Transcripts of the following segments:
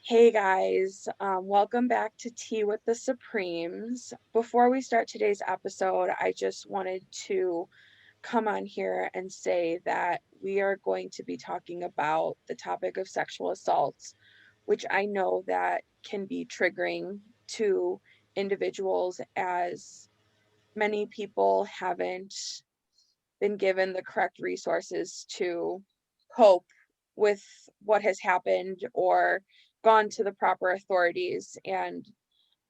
Hey guys, welcome back to Tea with the Supremes. Before we start today's episode, I just wanted to come on here and say that we are going to be talking about the topic of sexual assaults, which I know that can be triggering to individuals as many people haven't been given the correct resources to cope with what has happened or gone to the proper authorities. And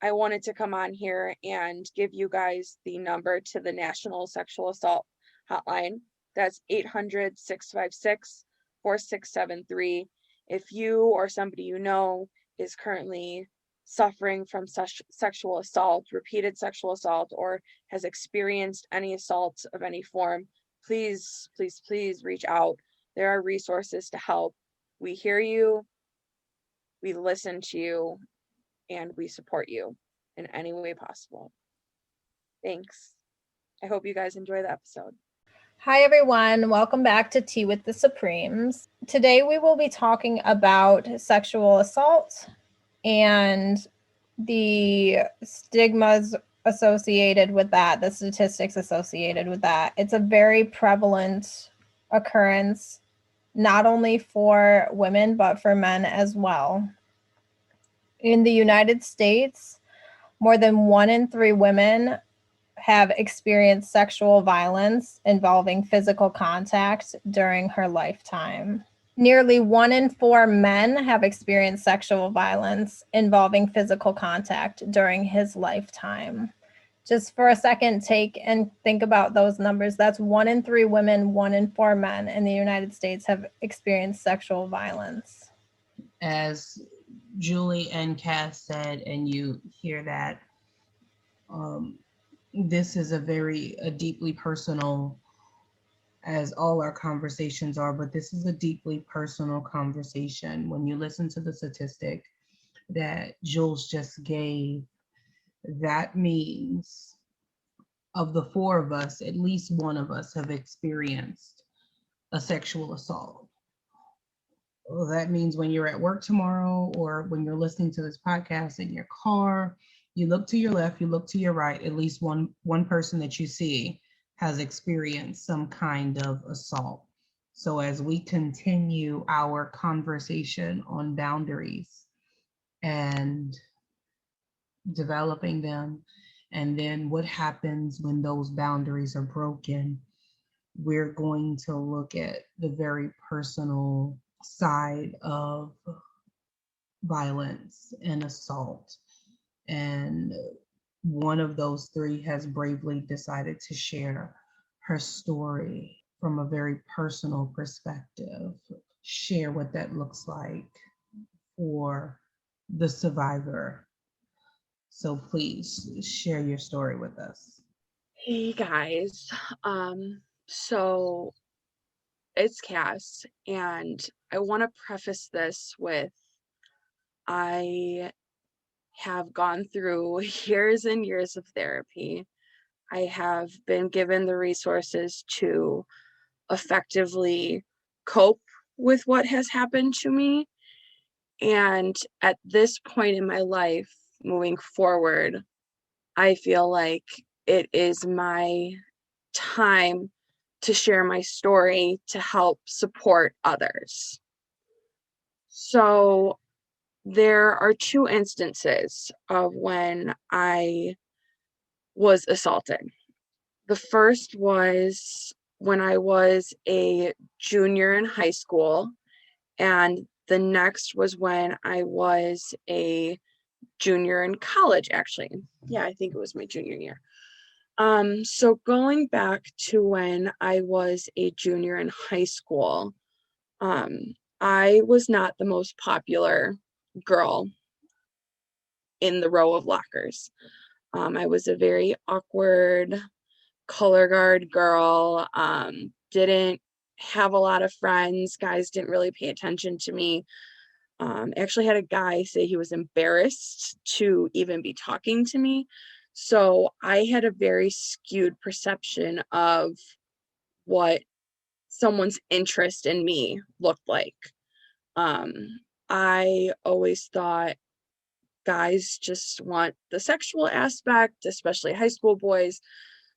I wanted to come on here and give you guys the number to the National Sexual Assault Hotline. That's 800-656-4673. If you or somebody you know is currently suffering from sexual assault, repeated sexual assault, or has experienced any assault of any form, please, please, please reach out. There are resources to help. We hear you, we listen to you, and we support you in any way possible. Thanks. I hope you guys enjoy the episode. Hi, everyone. Welcome back to Tea with the Supremes. Today, we will be talking about sexual assault and the stigmas associated with that, the statistics associated with that. It's a very prevalent occurrence, not only for women, but for men as well. In the United States, more than 1 in 3 women have experienced sexual violence involving physical contact during her lifetime. Nearly 1 in 4 men have experienced sexual violence involving physical contact during his lifetime. Just for a second, take and think about those numbers. That's 1 in 3 women, 1 in 4 men in the United States have experienced sexual violence. As Julie and Cass said, and you hear that, this is a deeply personal, as all our conversations are, but this is a deeply personal conversation. When you listen to the statistic that Jules just gave, that means of the 4 of us, at least one of us have experienced a sexual assault. Well, that means when you're at work tomorrow or when you're listening to this podcast in your car, you look to your left, you look to your right, at least one person that you see has experienced some kind of assault. So as we continue our conversation on boundaries and developing them, and then what happens when those boundaries are broken, we're going to look at the very personal side of violence and assault. And one of those 3 has bravely decided to share her story from a very personal perspective, share what that looks like for the survivor. So please share your story with us. Hey guys. So it's Cass, and I want to preface this with I have gone through years and years of therapy. I have been given the resources to effectively cope with what has happened to me. And at this point in my life, moving forward, I feel like it is my time to share my story to help support others. So there are 2 instances of when I was assaulted. The first was when I was a junior in high school, and the next was when I was a junior in college, actually. Yeah, I think it was my junior year. So going back to when I was a junior in high school, I was not the most popular girl in the row of lockers. I was a very awkward color guard girl, didn't have a lot of friends. Guys didn't really pay attention to me. Actually had a guy say he was embarrassed to even be talking to me. So I had a very skewed perception of what someone's interest in me looked like. I always thought guys just want the sexual aspect, especially high school boys.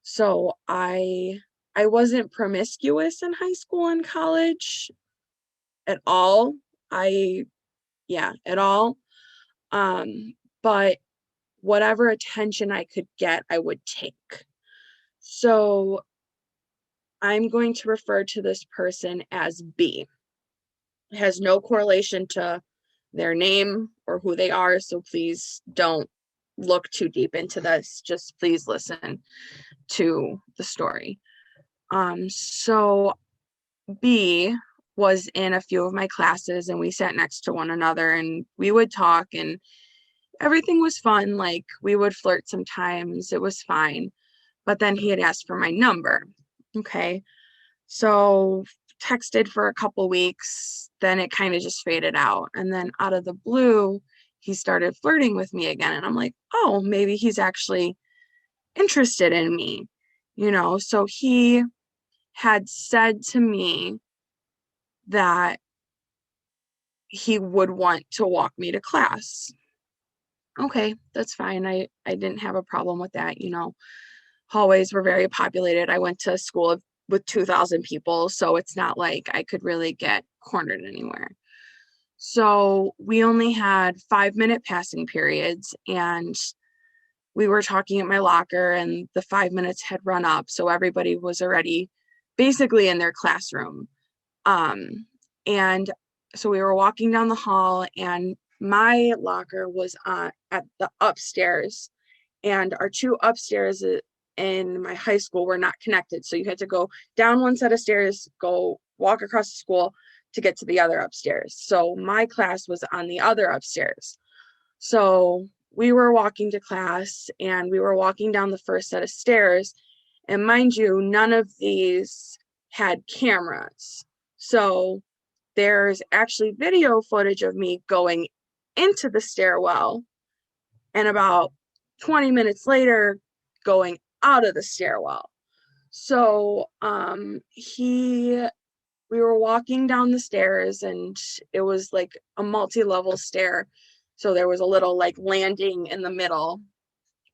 So I wasn't promiscuous in high school and college at all. I yeah, at all. But whatever attention I could get, I would take. So I'm going to refer to this person as B. It has no correlation to their name or who they are, so please don't look too deep into this. Just please listen to the story. So B was in a few of my classes and we sat next to one another and we would talk and everything was fun. Like we would flirt sometimes. It was fine. But then he had asked for my number. Okay. So texted for a couple weeks, then it kind of just faded out. And then out of the blue, he started flirting with me again. And I'm like, oh, maybe he's actually interested in me, So he had said to me that he would want to walk me to class. Okay, that's fine. I didn't have a problem with that, Hallways were very populated. I went to school with 2,000 people, so it's not like I could really get cornered anywhere. So we only had 5-minute passing periods, and we were talking at my locker, and the 5 minutes had run up, so everybody was already basically in their classroom. And so we were walking down the hall, and my locker was at the upstairs, and our two upstairs in my high school were not connected. So you had to go down one set of stairs, go walk across the school to get to the other upstairs. So my class was on the other upstairs. So we were walking to class and we were walking down the first set of stairs. And mind you, none of these had cameras. So there's actually video footage of me going into the stairwell and about 20 minutes later going out of the stairwell. So we were walking down the stairs and it was like a multi-level stair. So there was a little like landing in the middle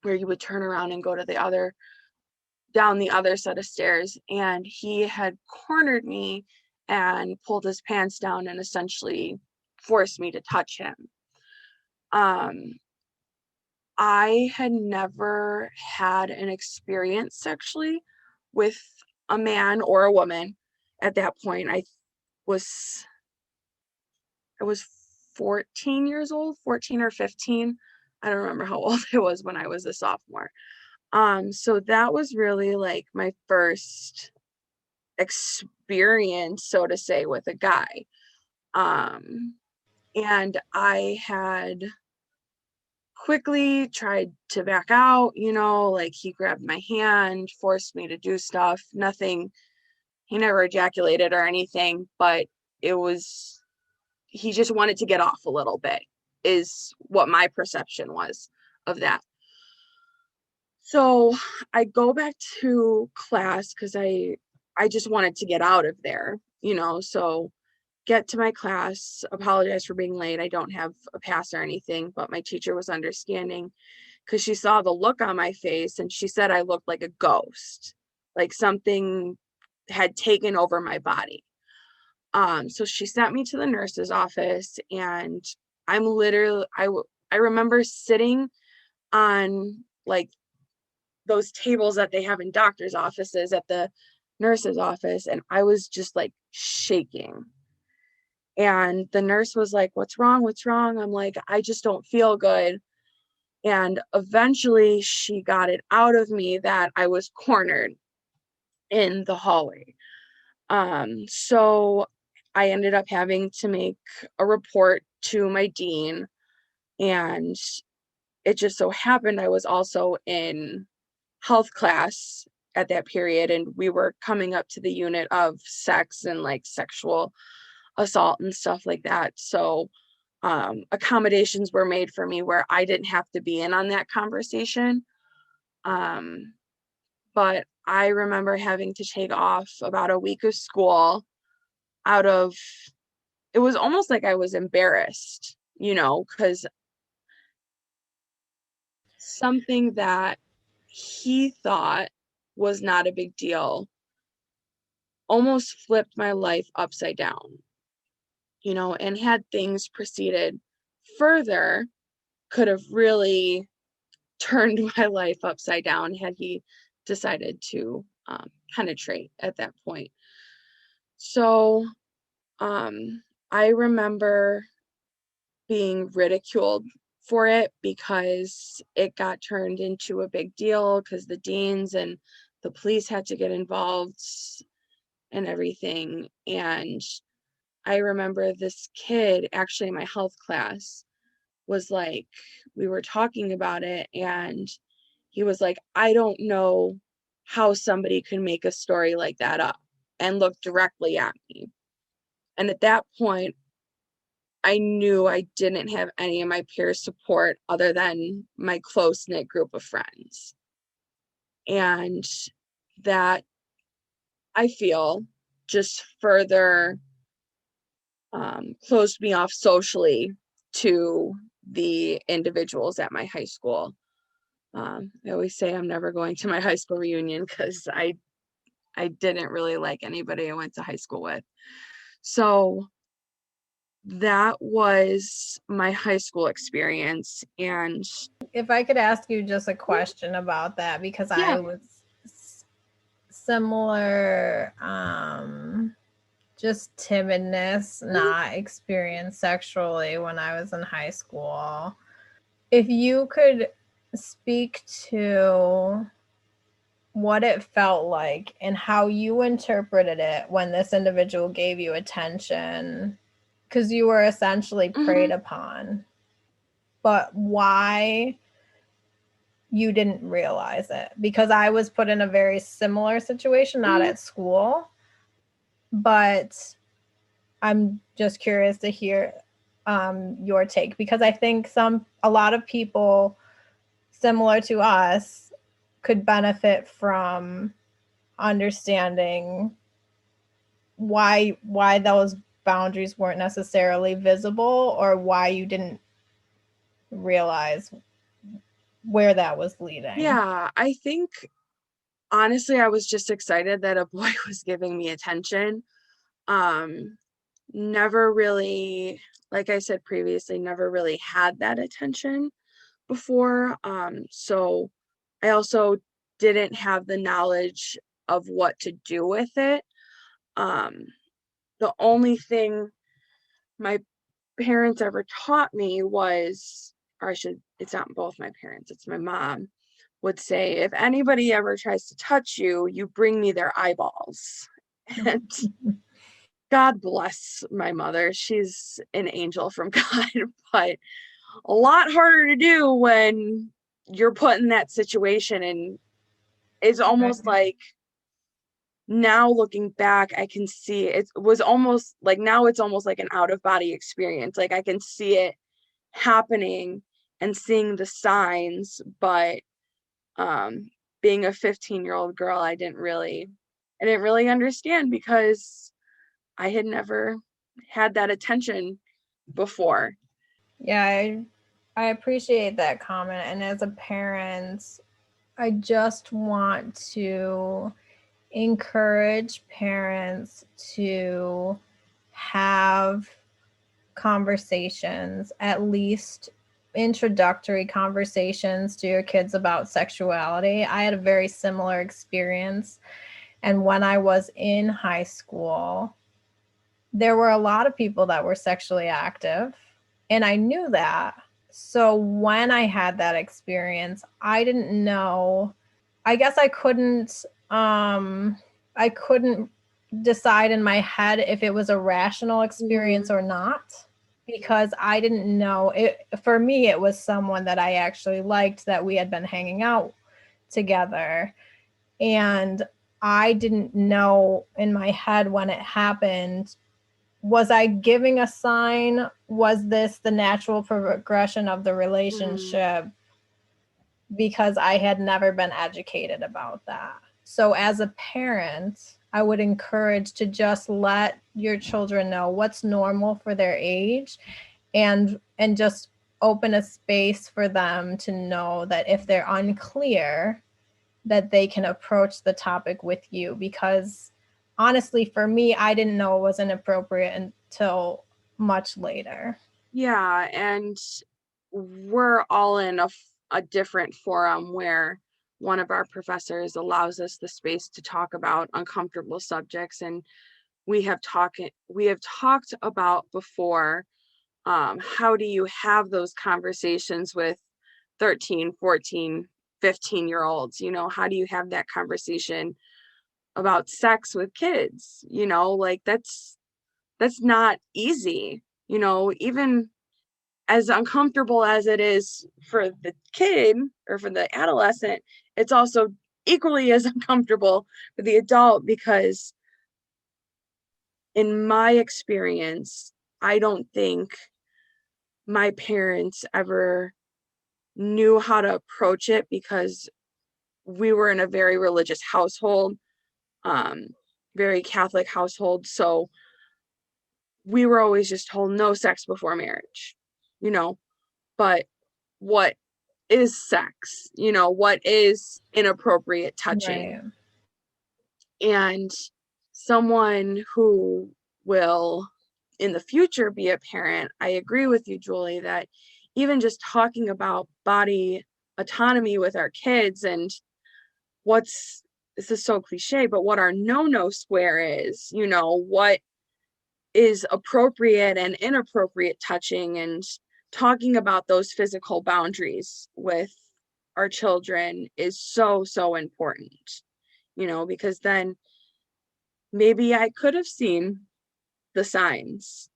where you would turn around and go to down the other set of stairs. And he had cornered me and pulled his pants down and essentially forced me to touch him. I had never had an experience sexually with a man or a woman at that point. I was 14 years old, 14 or 15. I don't remember how old I was when I was a sophomore. So that was really like my first experience, so to say, with a guy. And I had quickly tried to back out, like he grabbed my hand, forced me to do stuff. Nothing, he never ejaculated or anything, but he just wanted to get off a little bit, is what my perception was of that. So I go back to class because I just wanted to get out of there, so get to my class, apologize for being late. I don't have a pass or anything, but my teacher was understanding because she saw the look on my face and she said I looked like a ghost, like something had taken over my body. So she sent me to the nurse's office and I'm literally, I remember sitting on like those tables that they have in doctor's offices at the nurse's office, and I was just like shaking. And the nurse was like, what's wrong? What's wrong? I'm like, I just don't feel good. And eventually she got it out of me that I was cornered in the hallway. So I ended up having to make a report to my dean. And it just so happened I was also in health class at that period. And we were coming up to the unit of sex and like sexual assault and stuff like that. So accommodations were made for me where I didn't have to be in on that conversation. But I remember having to take off about a week of school out of it was almost like I was embarrassed, because something that he thought was not a big deal almost flipped my life upside down, and had things proceeded further, could have really turned my life upside down had he decided to penetrate at that point. So I remember being ridiculed for it because it got turned into a big deal because the deans and the police had to get involved and everything. And I remember this kid, actually in my health class, was like, we were talking about it, and he was like, I don't know how somebody can make a story like that up, and looked directly at me. And at that point, I knew I didn't have any of my peers' support other than my close-knit group of friends. And that, I feel, just further closed me off socially to the individuals at my high school. I always say I'm never going to my high school reunion because I didn't really like anybody I went to high school with. So that was my high school experience. And If I could ask you just a question about that, because yeah. I was similar, just timidness, not experienced sexually when I was in high school. If you could speak to what it felt like and how you interpreted it when this individual gave you attention, because you were essentially preyed upon, but why you didn't realize it. Because I was put in a very similar situation, not at school, but I'm just curious to hear your take, because I think a lot of people similar to us could benefit from understanding why those boundaries weren't necessarily visible, or why you didn't realize where that was leading. Yeah, I think honestly I was just excited that a boy was giving me attention. Never really, like I said previously, never really had that attention before. So I also didn't have the knowledge of what to do with it. The only thing my parents ever taught me was, it's not both my parents, it's my mom, would say, if anybody ever tries to touch you, you bring me their eyeballs. And God bless my mother. She's an angel from God, but a lot harder to do when you're put in that situation. And it's almost like, now looking back, I can see it was almost like, now it's almost like an out of body experience. Like I can see it happening and seeing the signs, but being a 15-year-old girl, I didn't really understand because I had never had that attention before. Yeah, I appreciate that comment. And as a parent, I just want to encourage parents to have conversations, at least introductory conversations to your kids about sexuality. I had a very similar experience. And when I was in high school, there were a lot of people that were sexually active, and I knew that. So when I had that experience, I didn't know. I guess I couldn't decide in my head if it was a rational experience or not, because I didn't know it. For me, it was someone that I actually liked, that we had been hanging out together, and I didn't know in my head when it happened, was I giving a sign? Was this the natural progression of the relationship? Because I had never been educated about that. So as a parent, I would encourage to just let your children know what's normal for their age, and just open a space for them to know that if they're unclear, that they can approach the topic with you. Because honestly, for me, I didn't know it was inappropriate until much later. Yeah, and we're all in a different forum where one of our professors allows us the space to talk about uncomfortable subjects, and we have talked about before, how do you have those conversations with 13, 14, 15-year-olds? How do you have that conversation about sex with kids? Like that's not easy. Even as uncomfortable as it is for the kid or for the adolescent, it's also equally as uncomfortable for the adult, because in my experience, I don't think my parents ever knew how to approach it, because we were in a very religious household, um, very Catholic household. So we were always just told no sex before marriage, you know, but what is sex? What is inappropriate touching? Right. And someone who will in the future be a parent, I agree with you, Julie, that even just talking about body autonomy with our kids, and this is so cliche, but what our no square is, what is appropriate and inappropriate touching, and talking about those physical boundaries with our children is so, so important, because then maybe I could have seen the signs,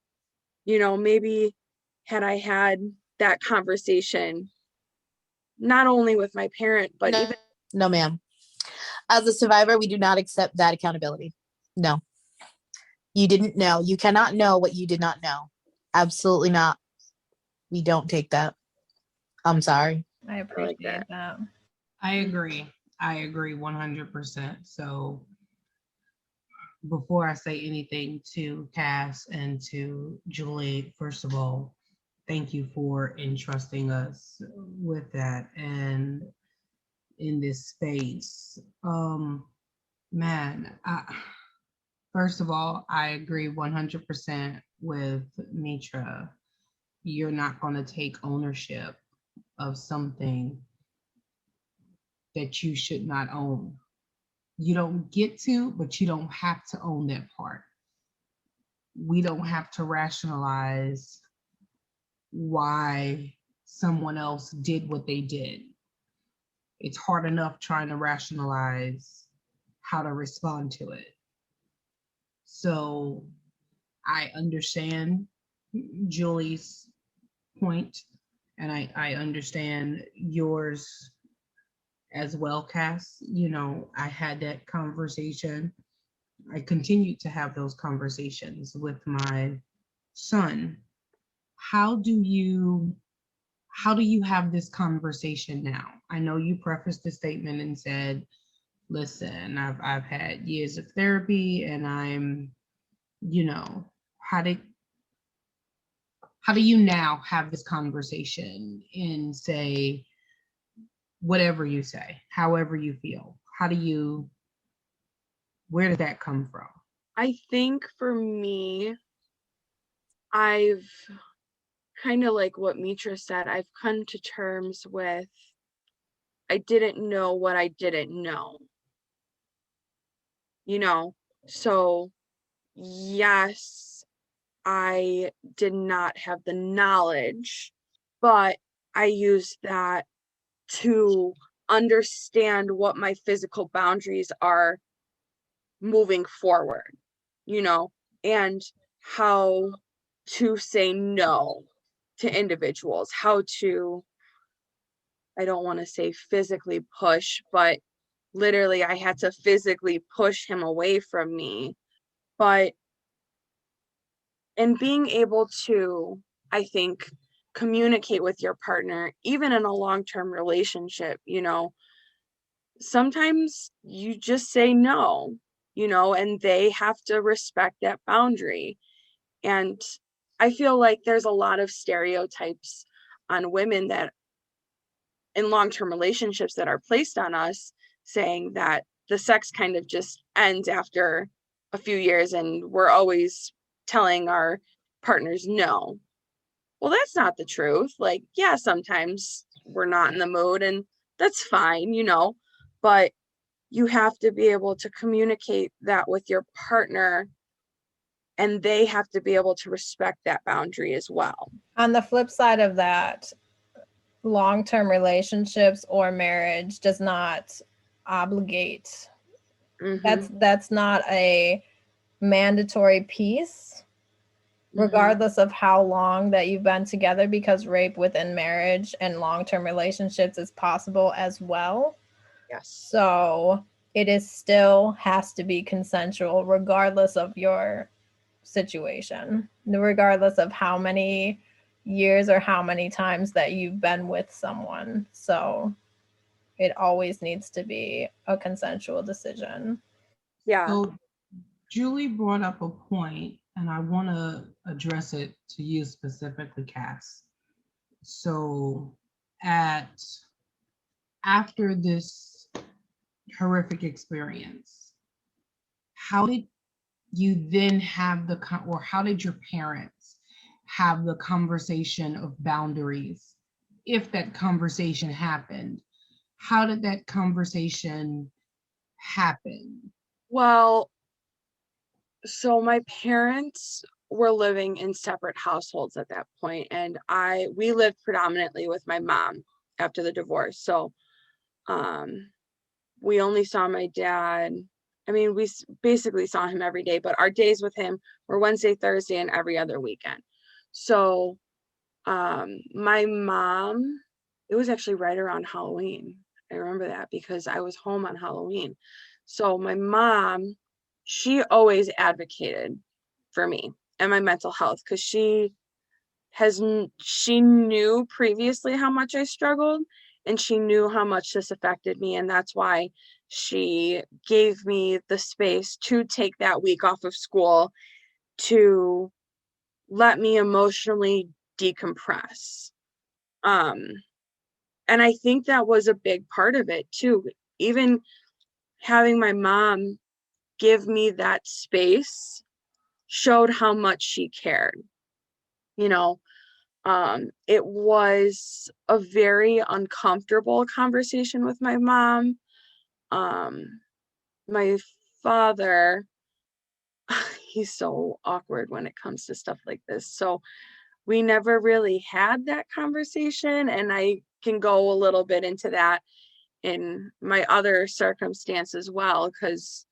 maybe had I had that conversation, not only with my parent, but No, even. no, ma'am. As a survivor, we do not accept that accountability. No. You didn't know. You cannot know what you did not know. Absolutely not. We don't take that. I'm sorry. I appreciate that. I agree. I agree 100%. So before I say anything to Cass and to Julie, first of all, thank you for entrusting us with that and in this space. Man, first of all, I agree 100% with Mitra. You're not going to take ownership of something that you should not own. You don't get to, but you don't have to own that part. We don't have to rationalize why someone else did what they did. It's hard enough trying to rationalize how to respond to it. So I understand Julie's point, and I understand yours as well, Cass. I had that conversation. I continued to have those conversations with my son. How do you have this conversation now? I know you prefaced the statement and said, listen, I've had years of therapy, and I'm, how do you now have this conversation and say whatever you say, however you feel? Where did that come from? I think for me, I've kind of like what Mitra said, I've come to terms with, I didn't know what I didn't know. So yes, I did not have the knowledge, but I used that to understand what my physical boundaries are moving forward, and how to say no to individuals, how to, I don't want to say physically push, but literally I had to physically push him away from me. But and being able to, I think, communicate with your partner, even in a long-term relationship, sometimes you just say no, and they have to respect that boundary. And I feel like there's a lot of stereotypes on women that in long-term relationships that are placed on us, saying that the sex kind of just ends after a few years and we're always telling our partners no. Well, that's not the truth. Like, yeah, sometimes we're not in the mood and that's fine, but you have to be able to communicate that with your partner, and they have to be able to respect that boundary as well. On the flip side of that, long-term relationships or marriage does not obligate. That's not a mandatory piece, regardless of how long that you've been together, because rape within marriage and long-term relationships is possible as well. Yes. So it still has to be consensual regardless of your situation, regardless of how many years or how many times that you've been with someone. So it always needs to be a consensual decision. Yeah. So Julie brought up a point, and I want to address it to you specifically, Cass. So after this horrific experience, how did you then have how did your parents have the conversation of boundaries? If that conversation happened, how did that conversation happen? Well, so my parents were living in separate households at that point, and we lived predominantly with my mom after the divorce. So we only saw my dad. I mean, we basically saw him every day, but our days with him were Wednesday, Thursday, and every other weekend. So my mom, it was actually right around Halloween. I remember that because I was home on Halloween. So my mom, she always advocated for me and my mental health, because she knew previously how much I struggled, and she knew how much this affected me, and that's why she gave me the space to take that week off of school to let me emotionally decompress. And I think that was a big part of it too. Even having my mom give me that space showed how much she cared. It was a very uncomfortable conversation with my mom. My father, he's so awkward when it comes to stuff like this. So we never really had that conversation, and I can go a little bit into that in my other circumstance as well, because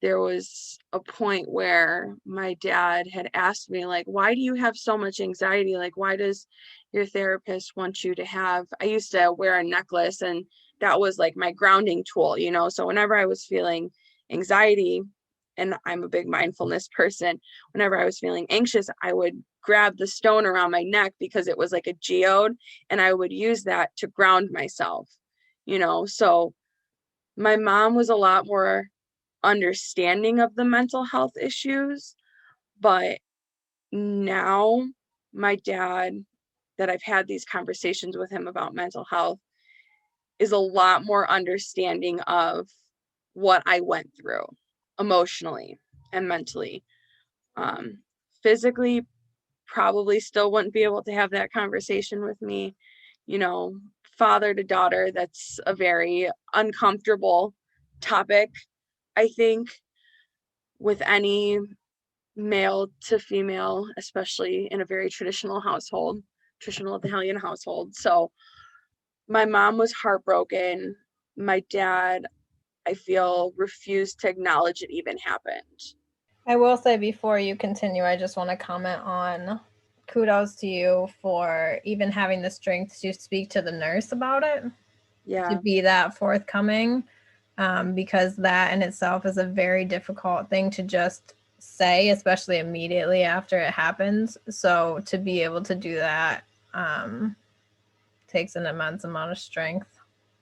there was a point where my dad had asked me, like, why do you have so much anxiety? Like, why does your therapist want you to have, I used to wear a necklace, and that was like my grounding tool, So whenever I was feeling anxiety, and I'm a big mindfulness person, whenever I was feeling anxious, I would grab the stone around my neck because it was like a geode, and I would use that to ground myself, So my mom was a lot more understanding of the mental health issues, but now my dad, that I've had these conversations with him about mental health, is a lot more understanding of what I went through emotionally and mentally. Physically, probably still wouldn't be able to have that conversation with me. Father to daughter, that's a very uncomfortable topic, I think, with any male to female, especially in a very traditional Italian household. So my mom was heartbroken. My dad, I feel, refused to acknowledge it even happened. I will say, before you continue, I just want to comment on kudos to you for even having the strength to speak to the nurse about it. Yeah. To be that forthcoming, because that in itself is a very difficult thing to just say, especially immediately after it happens. So to be able to do that takes an immense amount of strength.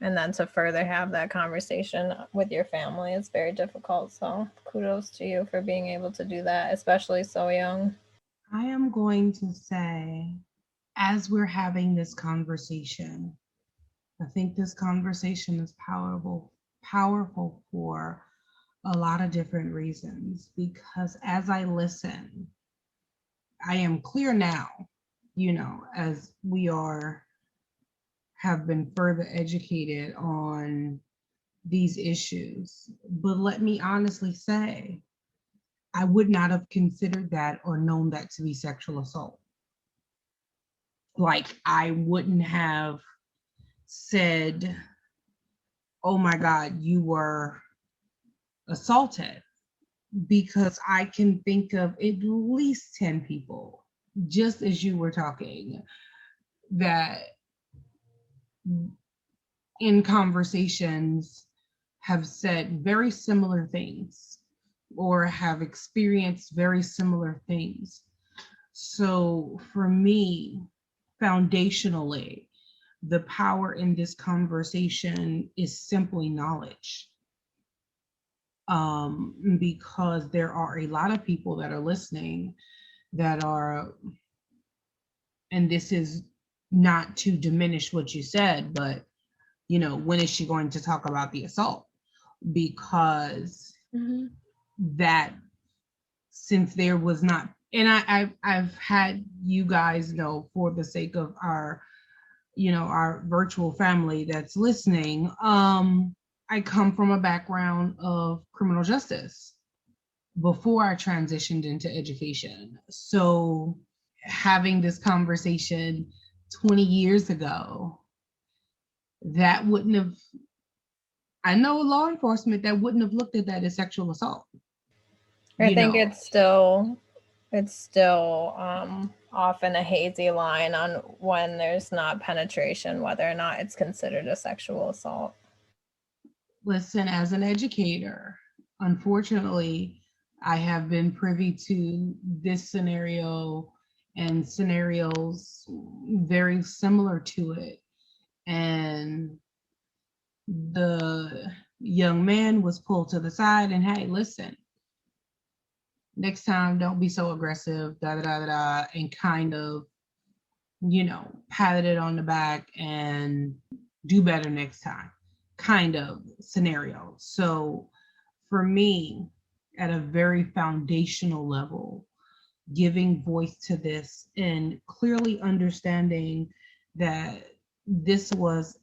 And then to further have that conversation with your family is very difficult. So kudos to you for being able to do that, especially so young. I am going to say, as we're having this conversation, I think this conversation is powerful for a lot of different reasons, because as I listen, I am clear now, as we have been further educated on these issues. But let me honestly say, I would not have considered that or known that to be sexual assault. Like, I wouldn't have said, oh my God, you were assaulted, because I can think of at least 10 people, just as you were talking, that in conversations have said very similar things or have experienced very similar things. So for me, foundationally, the power in this conversation is simply knowledge. Because there are a lot of people that are listening that are, and this is not to diminish what you said, but when is she going to talk about the assault? Because that, since there was not, and I've had you guys know, for the sake of our virtual family that's listening, I come from a background of criminal justice before I transitioned into education. So having this conversation 20 years ago, that wouldn't have, I know law enforcement that wouldn't have looked at that as sexual assault. I think it's still often a hazy line on when there's not penetration, whether or not it's considered a sexual assault. Listen, as an educator, unfortunately, I have been privy to this scenario and scenarios very similar to it. And the young man was pulled to the side and, hey, listen, next time don't be so aggressive, and kind of, patted it on the back and do better next time kind of scenario. So for me, at a very foundational level, giving voice to this and clearly understanding that this was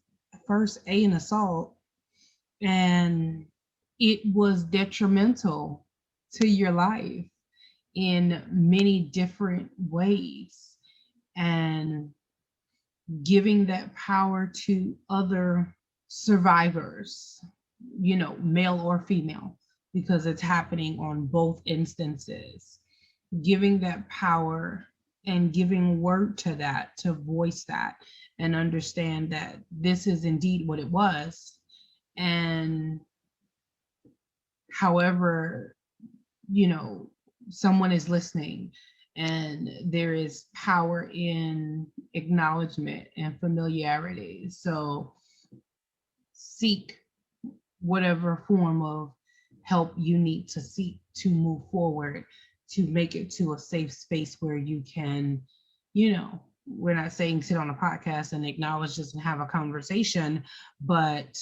first an assault and it was detrimental to your life in many different ways, and giving that power to other survivors, male or female, because it's happening on both instances, giving that power and giving word to that, to voice that and understand that this is indeed what it was. And however, someone is listening, and there is power in acknowledgement and familiarity. So seek whatever form of help you need to seek to move forward, to make it to a safe space where you can, we're not saying sit on a podcast and acknowledge this and have a conversation, but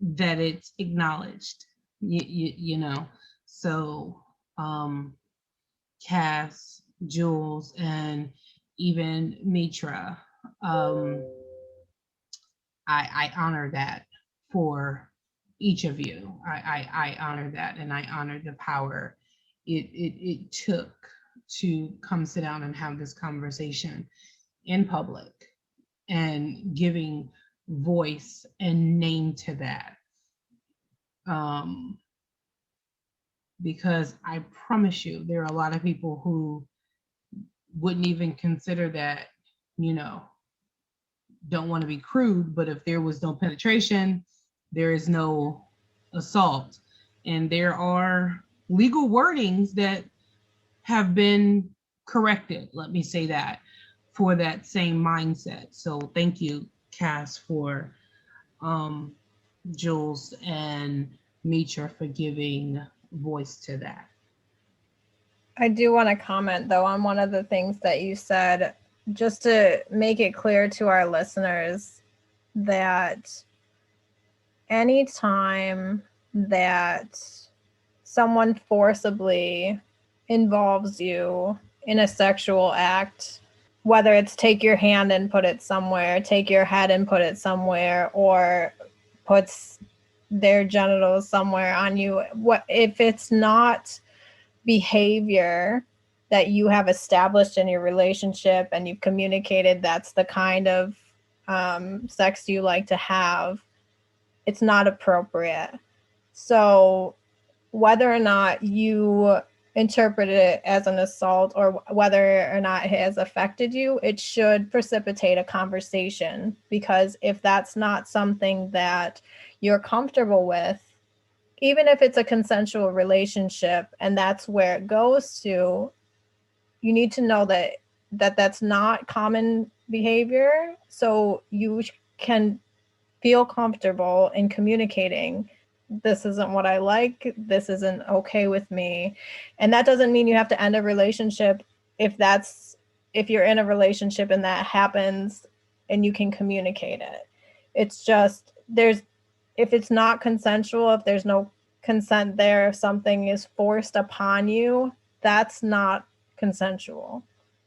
that it's acknowledged, So Cass, Jules, and even Mitra, I honor that for each of you. I honor that, and I honor the power it took to come sit down and have this conversation in public and giving voice and name to that. Because I promise you, there are a lot of people who wouldn't even consider that, don't want to be crude, but if there was no penetration, there is no assault. And there are legal wordings that have been corrected, let me say that, for that same mindset. So thank you, Cass, for Jules and Mitra, for giving voice to that. I do want to comment, though, on one of the things that you said, just to make it clear to our listeners that anytime that someone forcibly involves you in a sexual act, whether it's take your hand and put it somewhere, take your head and put it somewhere, or puts their genitals somewhere on you, what if it's not behavior that you have established in your relationship and you've communicated that's the kind of sex you like to have, it's not appropriate. So whether or not you interpret it as an assault or whether or not it has affected you, it should precipitate a conversation, because if that's not something that you're comfortable with, even if it's a consensual relationship and that's where it goes to, you need to know that's not common behavior, so you can feel comfortable in communicating, this isn't what I like, this isn't okay with me. And that doesn't mean you have to end a relationship if you're in a relationship and that happens and you can communicate it. It's just, if it's not consensual, if there's no consent there, if something is forced upon you, that's not consensual.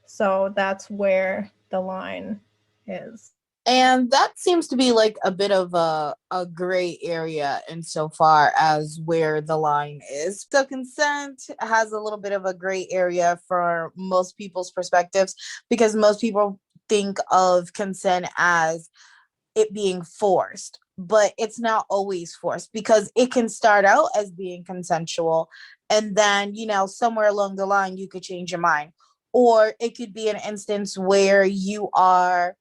So that's where the line is. And that seems to be like a bit of a gray area insofar as where the line is. So consent has a little bit of a gray area for most people's perspectives, because most people think of consent as it being forced, but it's not always forced, because it can start out as being consensual and then, somewhere along the line you could change your mind. Or it could be an instance where you are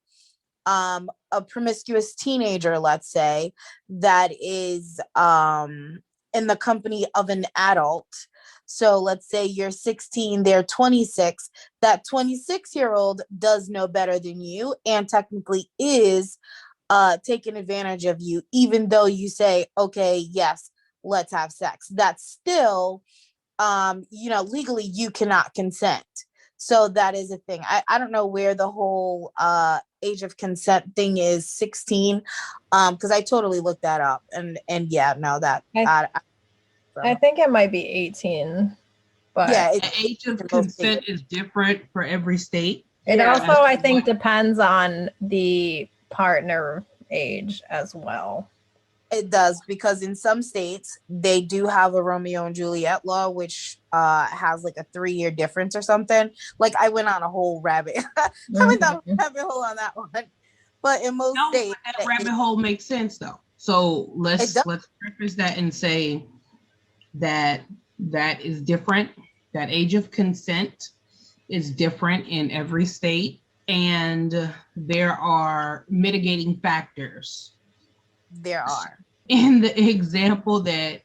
a promiscuous teenager, let's say, that is in the company of an adult. So let's say you're 16, they're 26. That 26-year-old does know better than you and technically is taking advantage of you, even though you say, okay, yes, let's have sex. That's still, legally you cannot consent. So that is a thing. I don't know where the whole age of consent thing is 16, because I totally looked that up, and yeah, no, that I think it might be 18, but yeah, the age of consent is different for every state. It also, I think, depends on the partner age as well. It does, because in some states they do have a Romeo and Juliet law, which has like a 3-year difference or something. Like I went on a whole rabbit hole on that one. But in most states, that rabbit hole makes sense though. So let's preface that and say that is different. That age of consent is different in every state, and there are mitigating factors. There are. In the example that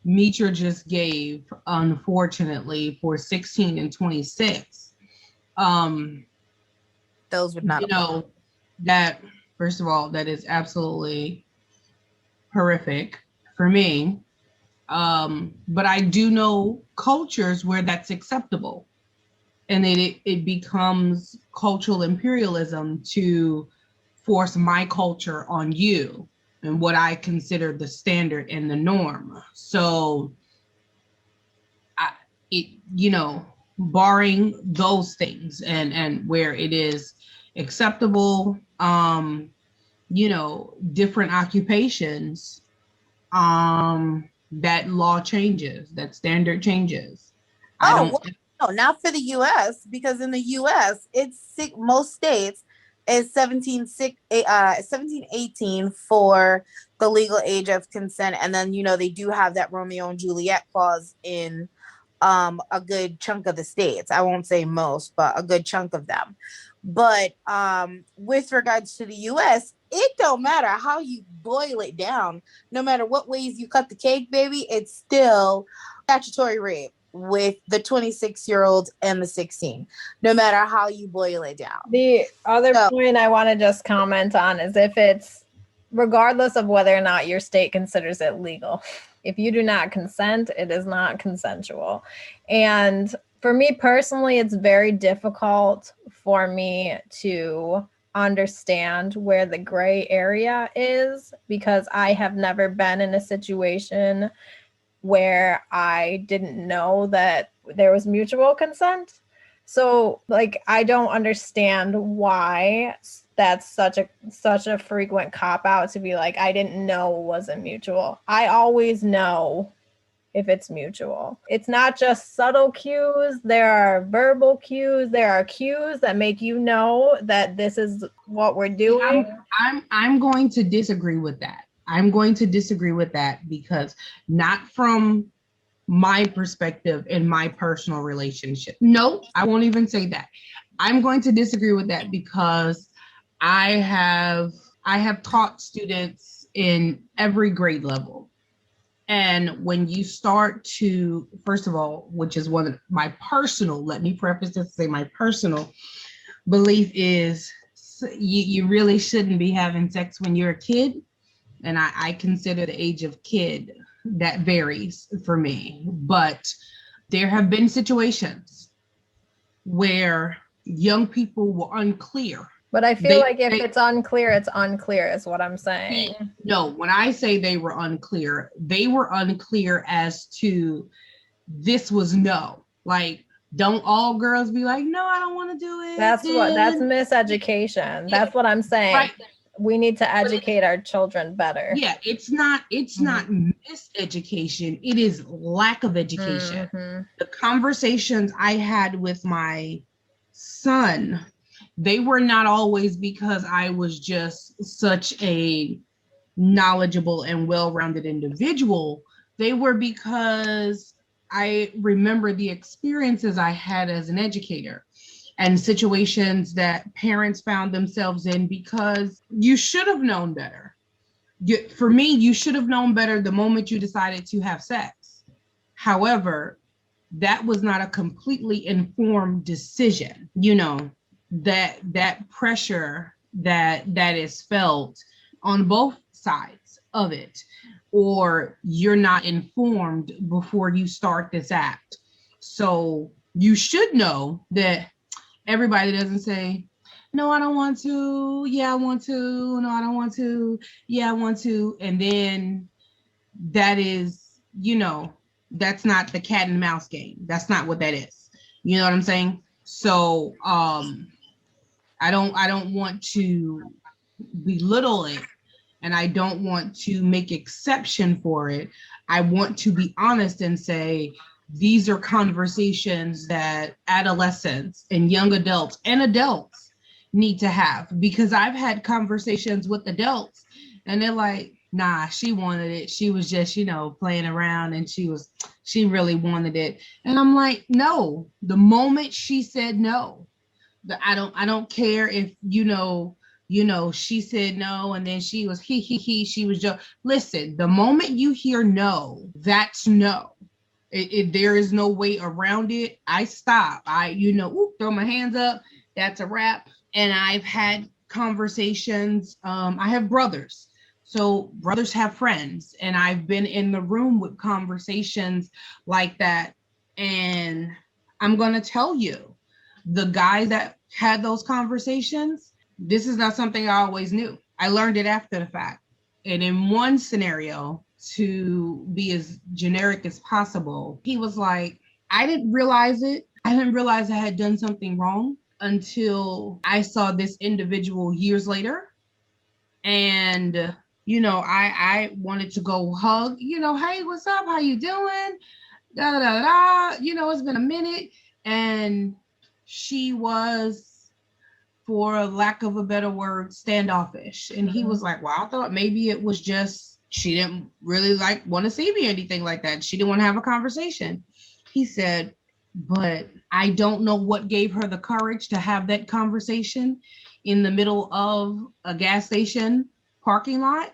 Mitra just gave, unfortunately, for 16 and 26, those would not apply. That, first of all, that is absolutely horrific for me. But I do know cultures where that's acceptable, and it becomes cultural imperialism to force my culture on you and what I consider the standard and the norm. So, barring those things and where it is acceptable, different occupations, that law changes, that standard changes. No, not for the U.S., because in the U.S., most states is 17, 18 for the legal age of consent. And then, they do have that Romeo and Juliet clause in a good chunk of the states. I won't say most, but a good chunk of them. But with regards to the U.S., it don't matter how you boil it down. No matter what ways you cut the cake, baby, it's still statutory rape with the 26-year-old and the 16, no matter how you boil it down. The other point I want to just comment on is if it's regardless of whether or not your state considers it legal. If you do not consent, it is not consensual. And for me personally, it's very difficult for me to understand where the gray area is, because I have never been in a situation where I didn't know that there was mutual consent. So like, I don't understand why that's such a frequent cop out to be like, I didn't know it wasn't mutual. I always know if it's mutual. It's not just subtle cues. There are verbal cues. There are cues that make you know that this is what we're doing. I'm going to disagree with that. I'm going to disagree with that because not from my perspective in my personal relationship. No, I won't even say that. I'm going to disagree with that because I have taught students in every grade level. And when you start to, first of all, which is one of my personal, let me preface this to say my personal belief is you really shouldn't be having sex when you're a kid. And I consider the age of kid, that varies for me. But there have been situations where young people were unclear. But I feel like if it's unclear, it's unclear is what I'm saying. No, when I say they were unclear as to this was no. Like, don't all girls be like, no, I don't want to do it. That's miseducation. That's what I'm saying. Right. We need to educate our children better. Yeah, it's not miseducation. It is lack of education. Mm-hmm. The conversations I had with my son, they were not always because I was just such a knowledgeable and well-rounded individual. They were because I remember the experiences I had as an educator and situations that parents found themselves in because you should have known better. For me, you should have known better the moment you decided to have sex. However, that was not a completely informed decision. You know, that pressure that is felt on both sides of it, or you're not informed before you start this act. So you should know that everybody doesn't say, no, I don't want to. Yeah, I want to. No, I don't want to. Yeah, I want to. And then that is, that's not the cat and mouse game. That's not what that is. You know what I'm saying? So I don't want to belittle it, and I don't want to make exception for it. I want to be honest and say, these are conversations that adolescents and young adults and adults need to have, because I've had conversations with adults and they're like, nah, she wanted it. She was just, playing around, and she really wanted it. And I'm like, no, the moment she said no, I don't care if, she said no, and then she was she was just, listen, the moment you hear no, that's no. There is no way around it. I stop. Throw my hands up. That's a wrap. And I've had conversations. I have brothers. So brothers have friends. And I've been in the room with conversations like that. And I'm going to tell you, the guys that had those conversations, this is not something I always knew. I learned it after the fact. And in one scenario, to be as generic as possible, he was like, I didn't realize it. I didn't realize I had done something wrong until I saw this individual years later. And, I wanted to go hug, hey, what's up? How you doing? Da, da, da, da. It's been a minute. And she was, for lack of a better word, standoffish. And he was like, well, I thought maybe it was just, she didn't really want to see me or anything like that. She didn't want to have a conversation. He said, but I don't know what gave her the courage to have that conversation in the middle of a gas station parking lot.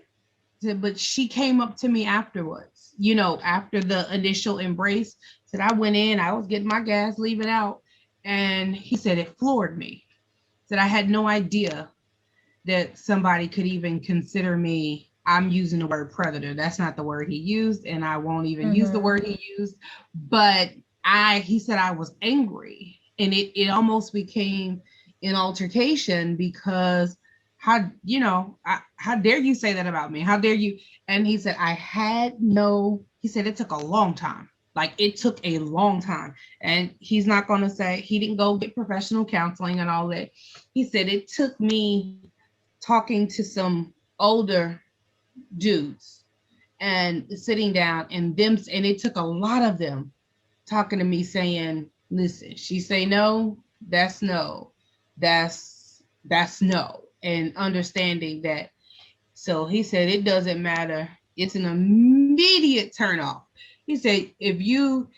But she came up to me afterwards, after the initial embrace. Said, I went in, I was getting my gas, leaving out. And he said, it floored me. Said, I had no idea that somebody could even consider me. I'm using the word predator. That's not the word he used, and I won't even use the word he used. But he said I was angry, and it almost became an altercation because how dare you say that about me? How dare you? And he said he said it took a long time. Like it took a long time. And he's not going to say he didn't go get professional counseling and all that. He said it took me talking to some older dudes and sitting down and it took a lot of them talking to me saying, listen, she say no, that's no, that's no. And understanding that. So he said, it doesn't matter. It's an immediate turn off. He said, you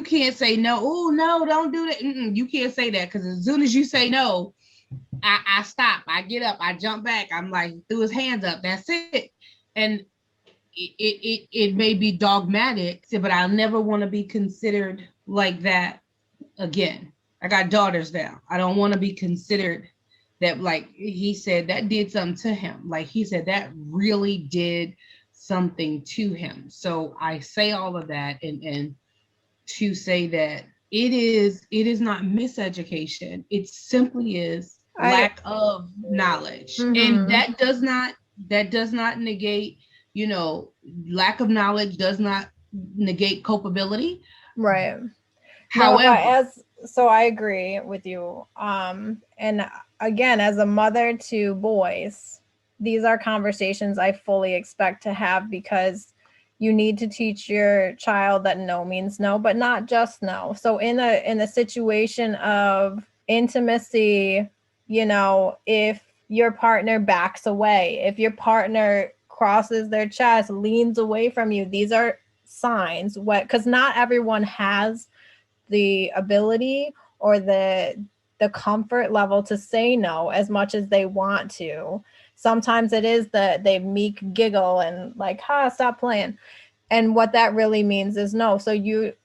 can't say no. Oh, no, don't do that. You can't say that because as soon as you say no, I stop. I get up. I jump back. I'm like, threw his hands up. That's it. And it may be dogmatic, but I'll never want to be considered like that again. I got daughters now. I don't want to be considered that, like he said, that did something to him. Like he said, that really did something to him. So I say all of that and to say that it is not miseducation. It simply is lack of knowledge. And that does not negate, lack of knowledge does not negate culpability. Right. However, so I agree with you. And again, as a mother to boys, these are conversations I fully expect to have because you need to teach your child that no means no, but not just no. So in a situation of intimacy, if your partner backs away, if your partner crosses their chest, leans away from you, these are signs. Because not everyone has the ability or the comfort level to say no as much as they want to. Sometimes it is they meek giggle and like, stop playing. And what that really means is no. So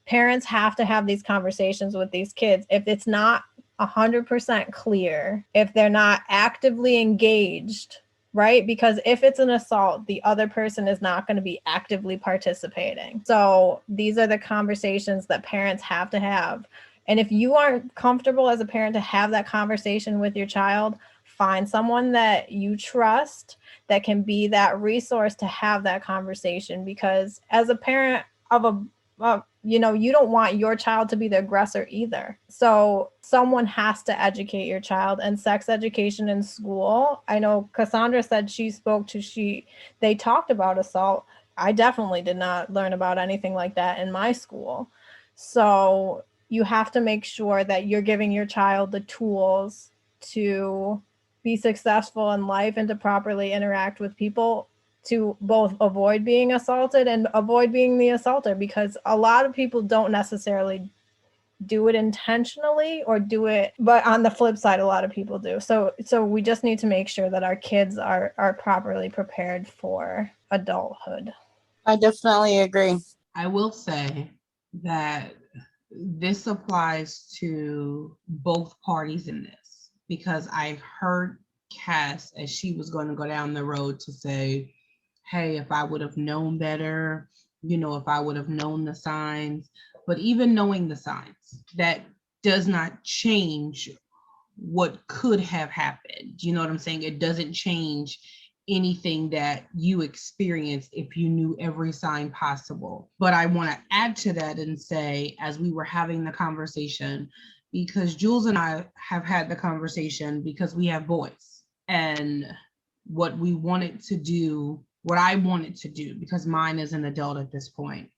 parents have to have these conversations with these kids. If it's not 100% clear, if they're not actively engaged, right? Because if it's an assault, the other person is not going to be actively participating. So these are the conversations that parents have to have. And if you aren't comfortable as a parent to have that conversation with your child, find someone that you trust that can be that resource to have that conversation. Because as a parent of you don't want your child to be the aggressor either. So someone has to educate your child. And sex education in school, I know Cassandra said they talked about assault. I definitely did not learn about anything like that in my school. So you have to make sure that you're giving your child the tools to be successful in life and to properly interact with people, to both avoid being assaulted and avoid being the assaulter, because a lot of people don't necessarily do it intentionally or do it, but on the flip side, a lot of people do. So we just need to make sure that our kids are properly prepared for adulthood. I definitely agree. I will say that this applies to both parties in this, because I've heard Cass, as she was going to go down the road, to say, hey, if I would have known better, if I would have known the signs. But even knowing the signs, that does not change what could have happened. You know what I'm saying? It doesn't change anything that you experienced if you knew every sign possible. But I want to add to that and say, as we were having the conversation, because Jules and I have had the conversation because we have boys, and what I wanted to do, because mine is an adult at this point,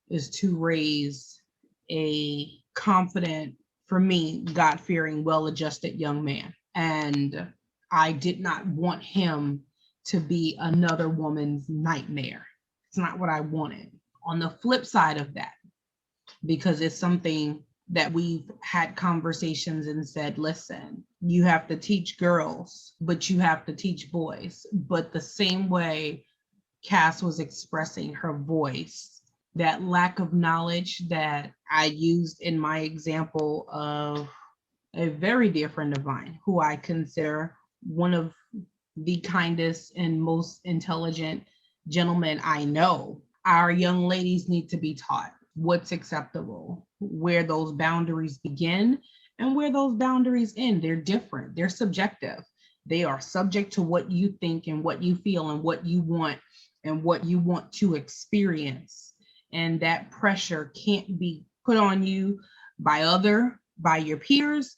is to raise a confident, for me, God-fearing, well-adjusted young man. And I did not want him to be another woman's nightmare. It's not what I wanted. On the flip side of that, because it's something that we've had conversations and said, listen, you have to teach girls, but you have to teach boys. But the same way Cass was expressing her voice, that lack of knowledge that I used in my example of a very dear friend of mine, who I consider one of the kindest and most intelligent gentlemen I know. Our young ladies need to be taught what's acceptable, where those boundaries begin and where those boundaries end. They're different, they're subjective. They are subject to what you think and what you feel and what you want to experience. And that pressure can't be put on you by your peers,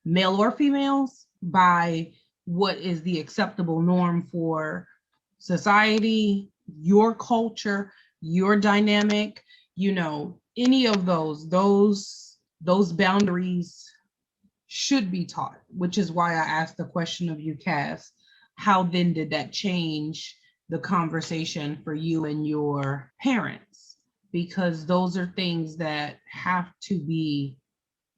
male or females, by what is the acceptable norm for society, your culture, your dynamic, any of those boundaries should be taught, which is why I asked the question of you, Cass, how then did that change the conversation for you and your parents? Because those are things that have to be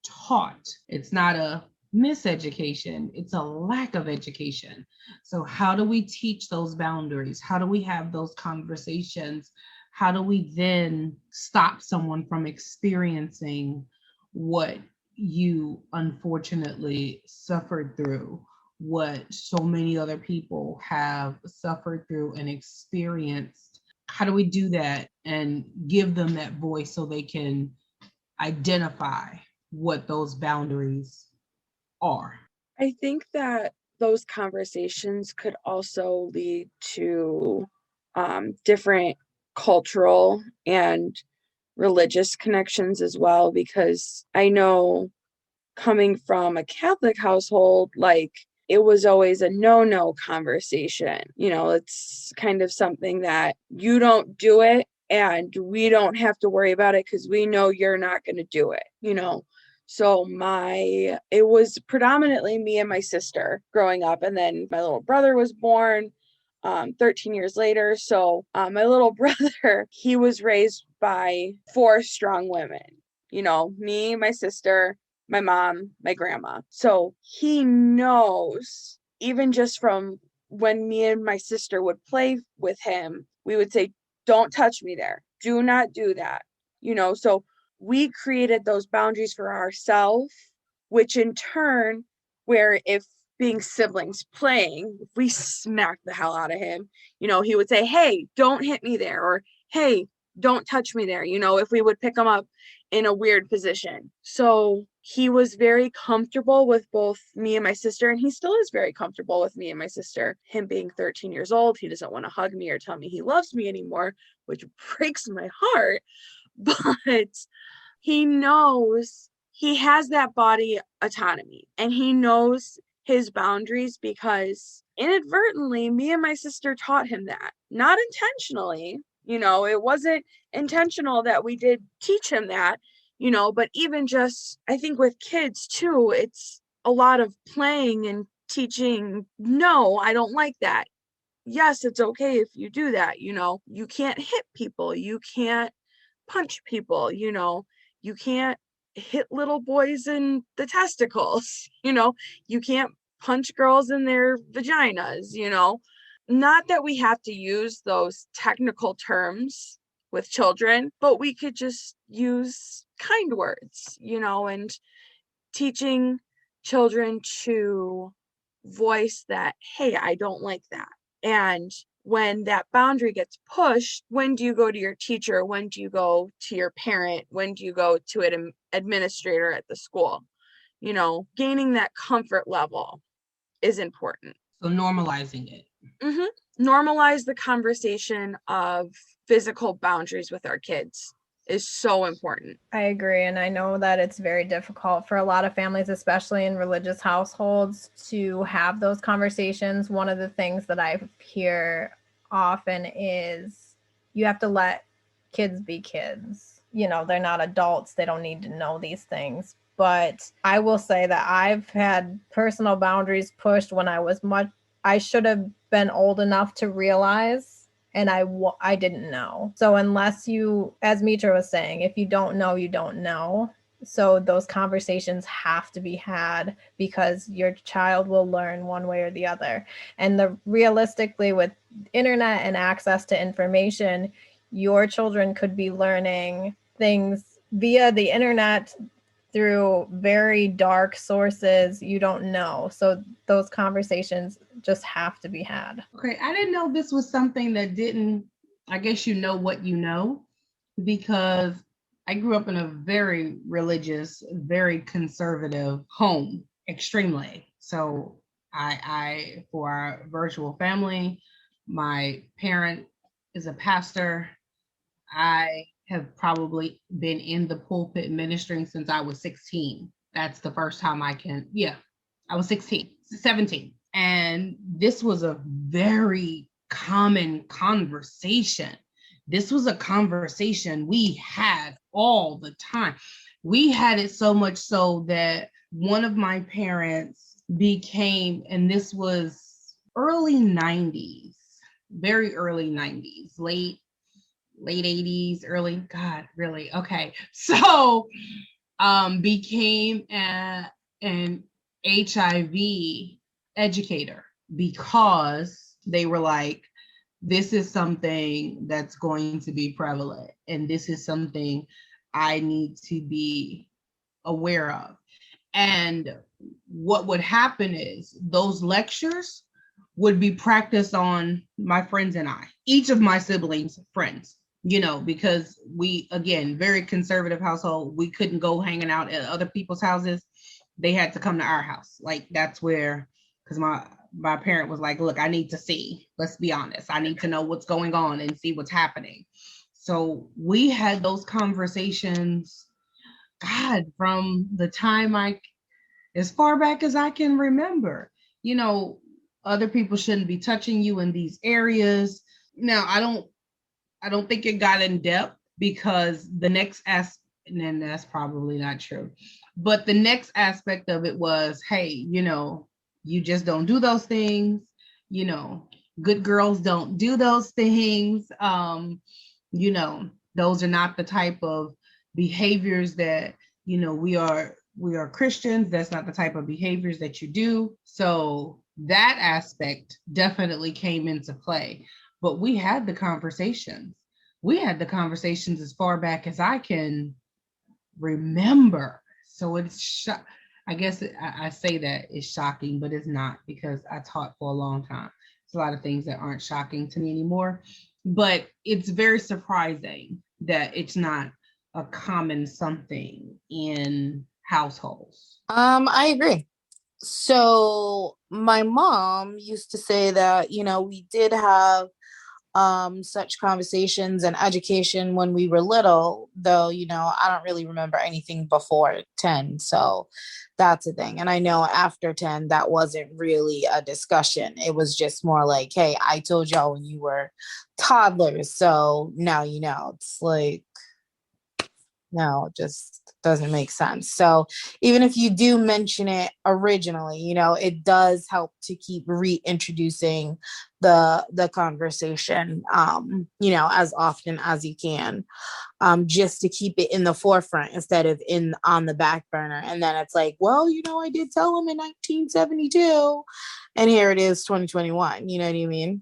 taught. It's not a miseducation, it's a lack of education. So how do we teach those boundaries? How do we have those conversations? How do we then stop someone from experiencing what you unfortunately suffered through, what so many other people have suffered through and experienced? How do we do that and give them that voice so they can identify what those boundaries are? I think that those conversations could also lead to different cultural and religious connections as well, because I know coming from a Catholic household, like it was always a no conversation. It's kind of something that you don't do it and we don't have to worry about it because we know you're not going to do it. So it was predominantly me and my sister growing up, and then my little brother was born 13 years later. So my little brother, he was raised by 4 strong women, me, my sister, my mom, my grandma. So he knows, even just from when me and my sister would play with him, we would say, don't touch me there. Do not do that. So we created those boundaries for ourselves, which in turn, where if being siblings playing, if we smacked the hell out of him, he would say, hey, don't hit me there, or hey, don't touch me there, if we would pick him up in a weird position. So he was very comfortable with both me and my sister, and he still is very comfortable with me and my sister. Him being 13 years old, he doesn't want to hug me or tell me he loves me anymore, which breaks my heart. But he knows he has that body autonomy, and he knows his boundaries because inadvertently me and my sister taught him that. Not intentionally, it wasn't intentional that we did teach him that, but even just, I think with kids too, it's a lot of playing and teaching, no, I don't like that. Yes, it's okay if you do that, you can't hit people, you can't punch people, you can't hit little boys in the testicles, you can't punch girls in their vaginas, not that we have to use those technical terms with children, but we could just use kind words, and teaching children to voice that, hey, I don't like that. And when that boundary gets pushed, when do you go to your teacher? When do you go to your parent? When do you go to an administrator at the school? Gaining that comfort level is important. So normalizing it. Normalize the conversation of physical boundaries with our kids is so important. I agree. And I know that it's very difficult for a lot of families, especially in religious households, to have those conversations. One of the things that I hear often is you have to let kids be kids. They're not adults. They don't need to know these things. But I will say that I've had personal boundaries pushed when I should have been old enough to realize, and I didn't know. So unless you, as Mitra was saying, if you don't know, you don't know. So those conversations have to be had, because your child will learn one way or the other. And realistically, with internet and access to information, your children could be learning things via the internet through very dark sources, you don't know. So those conversations just have to be had. Okay, I didn't know this was something that didn't, I guess you know what you know, because I grew up in a very religious, very conservative home, extremely. So I for our virtual family, my parent is a pastor. I have probably been in the pulpit ministering since I was 16. That's the first time I was 16, 17. And this was a very common conversation. This was a conversation we had all the time. We had it so much so that one of my parents became, and this was early 90s, very early 90s, late 80s, early, God, really? Okay. So became an HIV educator because they were like, this is something that's going to be prevalent, and this is something I need to be aware of. And what would happen is those lectures would be practiced on my friends and I, each of my siblings' friends, because we, again, very conservative household. We couldn't go hanging out at other people's houses. They had to come to our house. Like, that's where, because my parent was like, look, I need to see, let's be honest. I need to know what's going on and see what's happening. So we had those conversations, God, from the time as far back as I can remember. Other people shouldn't be touching you in these areas. Now, I don't think it got in depth, because the next and that's probably not true, but the next aspect of it was, hey, you just don't do those things. Good girls don't do those things. Those are not the type of behaviors that, we are Christians. That's not the type of behaviors that you do. So that aspect definitely came into play. But we had the conversations. We had the conversations as far back as I can remember. So I guess I say that it's shocking, but it's not, because I taught for a long time. It's a lot of things that aren't shocking to me anymore. But it's very surprising that it's not a common something in households. I agree. So my mom used to say that, we did have such conversations and education when we were little, though, I don't really remember anything before 10. So that's a thing. And I know after 10, that wasn't really a discussion. It was just more like, hey, I told y'all when you were toddlers. So now, it's like, no, it just doesn't make sense. So even if you do mention it originally, it does help to keep reintroducing the conversation, as often as you can, just to keep it in the forefront instead of on the back burner. And then it's like, well, I did tell him in 1972, and here it is, 2021. You know what I mean?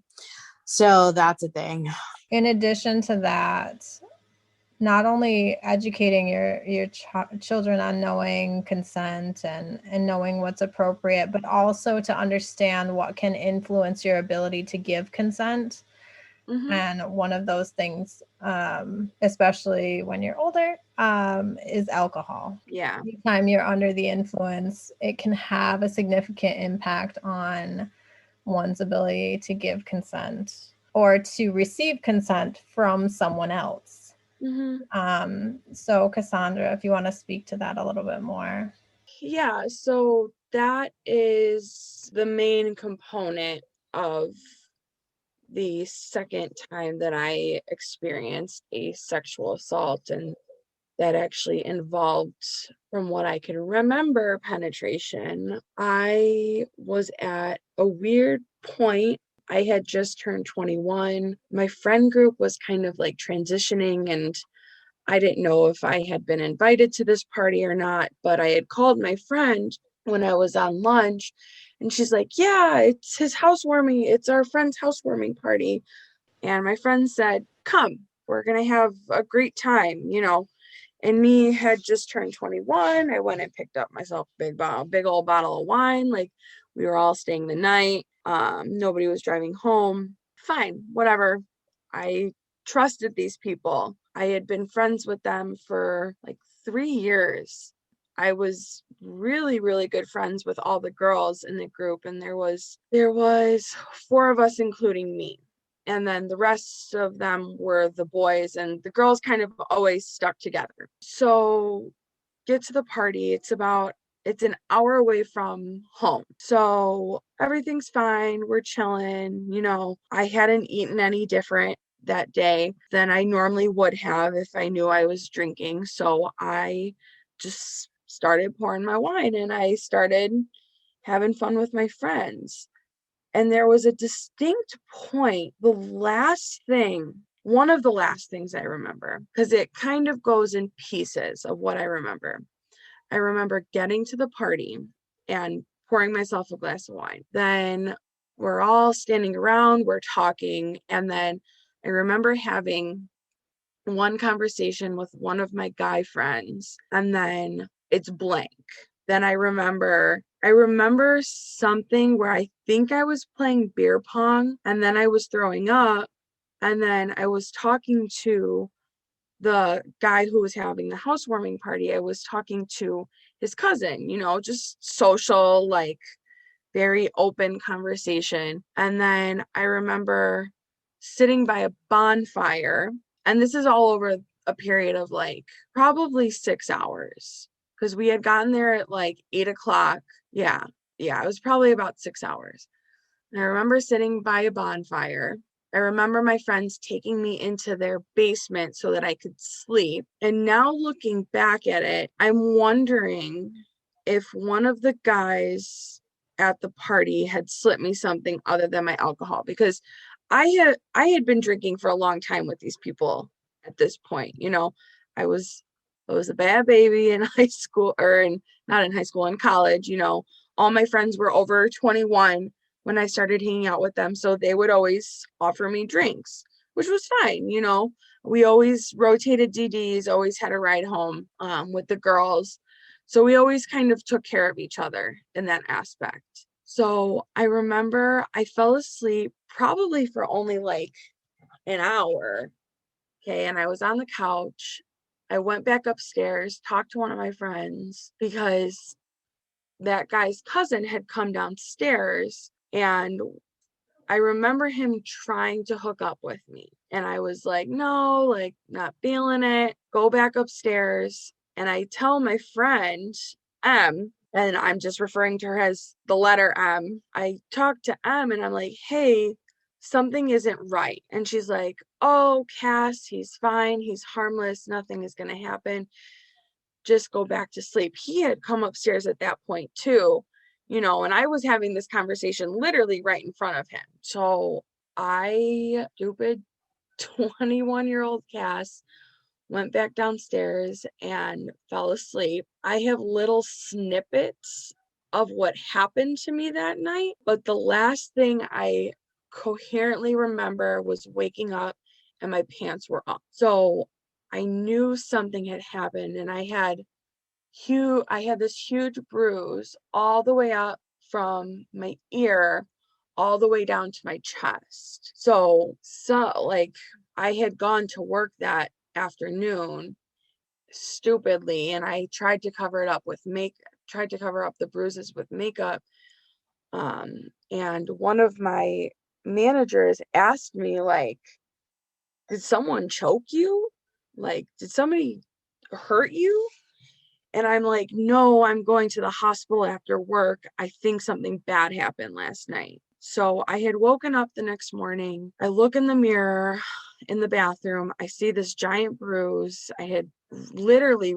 So that's a thing. In addition to that, not only educating your children on knowing consent and knowing what's appropriate, but also to understand what can influence your ability to give consent. Mm-hmm. And one of those things, especially when you're older, is alcohol. Yeah. Anytime you're under the influence, it can have a significant impact on one's ability to give consent or to receive consent from someone else. Mm-hmm. So Cassandra, if you want to speak to that a little bit more. Yeah, so that is the main component of the second time that I experienced a sexual assault, and that actually involved, from what I can remember, penetration. I was at a weird point. I had just turned 21. My friend group was kind of like transitioning, and I didn't know if I had been invited to this party or not, but I had called my friend when I was on lunch, and she's like, yeah, it's his housewarming. It's our friend's housewarming party. And my friend said, come, we're going to have a great time, And me had just turned 21. I went and picked up myself a big old bottle of wine. Like, we were all staying the night. Nobody was driving home. Fine, whatever. I trusted these people. I had been friends with them for like 3 years. I was really, really good friends with all the girls in the group, and there was 4 of us, including me. And then the rest of them were the boys, and the girls kind of always stuck together. So get to the party. It's an hour away from home. So everything's fine. We're chilling. I hadn't eaten any different that day than I normally would have if I knew I was drinking. So I just started pouring my wine and I started having fun with my friends. And there was a distinct point, one of the last things I remember, because it kind of goes in pieces of what I remember. I remember getting to the party and pouring myself a glass of wine. Then we're all standing around, we're talking, and then I remember having one conversation with one of my guy friends, and then it's blank. Then I remember something where I think I was playing beer pong, and then I was throwing up, and then I was talking to the guy who was having the housewarming party. I was talking to his cousin, just social, like very open conversation. And then I remember sitting by a bonfire, and this is all over a period of like probably 6 hours, because we had gotten there at like 8 o'clock. Yeah, it was probably about 6 hours. And I remember sitting by a bonfire. I remember my friends taking me into their basement so that I could sleep. And now looking back at it, I'm wondering if one of the guys at the party had slipped me something other than my alcohol, because I had been drinking for a long time with these people at this point. I was a bad baby in high school, not in high school, in college. All my friends were over 21 when I started hanging out with them. So they would always offer me drinks, which was fine. We always rotated DDs, always had a ride home with the girls. So we always kind of took care of each other in that aspect. So I remember I fell asleep probably for only like an hour. Okay. And I was on the couch. I went back upstairs, talked to one of my friends, because that guy's cousin had come downstairs, and I remember him trying to hook up with me. And I was like, no, like, not feeling it. Go back upstairs. And I tell my friend, M, and I'm just referring to her as the letter M. I talk to M and I'm like, hey, something isn't right. And she's like, oh, Cass, he's fine. He's harmless. Nothing is going to happen. Just go back to sleep. He had come upstairs at that point too, and I was having this conversation literally right in front of him. So stupid 21-year-old Cass, went back downstairs and fell asleep. I have little snippets of what happened to me that night, but the last thing I coherently remember was waking up and my pants were up. So I knew something had happened, and I had this huge bruise all the way up from my ear all the way down to my chest. So like, I had gone to work that afternoon stupidly, and I tried to cover it up with tried to cover up the bruises with makeup. And one of my managers asked me, like, did someone choke you? Like, did somebody hurt you? And I'm like, no, I'm going to the hospital after work. I think something bad happened last night. So I had woken up the next morning. I look in the mirror in the bathroom. I see this giant bruise. I had literally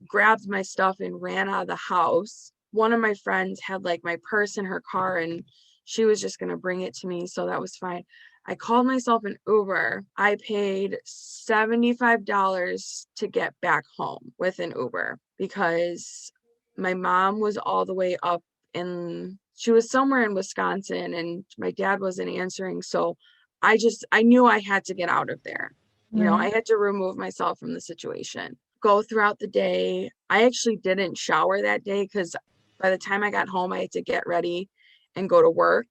grabbed my stuff and ran out of the house. One of my friends had like my purse in her car, and she was just going to bring it to me. So that was fine. I called myself an Uber. I paid $75 to get back home with an Uber, because my mom was all the way up she was somewhere in Wisconsin, and my dad wasn't answering. So I knew I had to get out of there. I had to remove myself from the situation. go throughout the day. I actually didn't shower that day because by the time I got home, I had to get ready and go to work.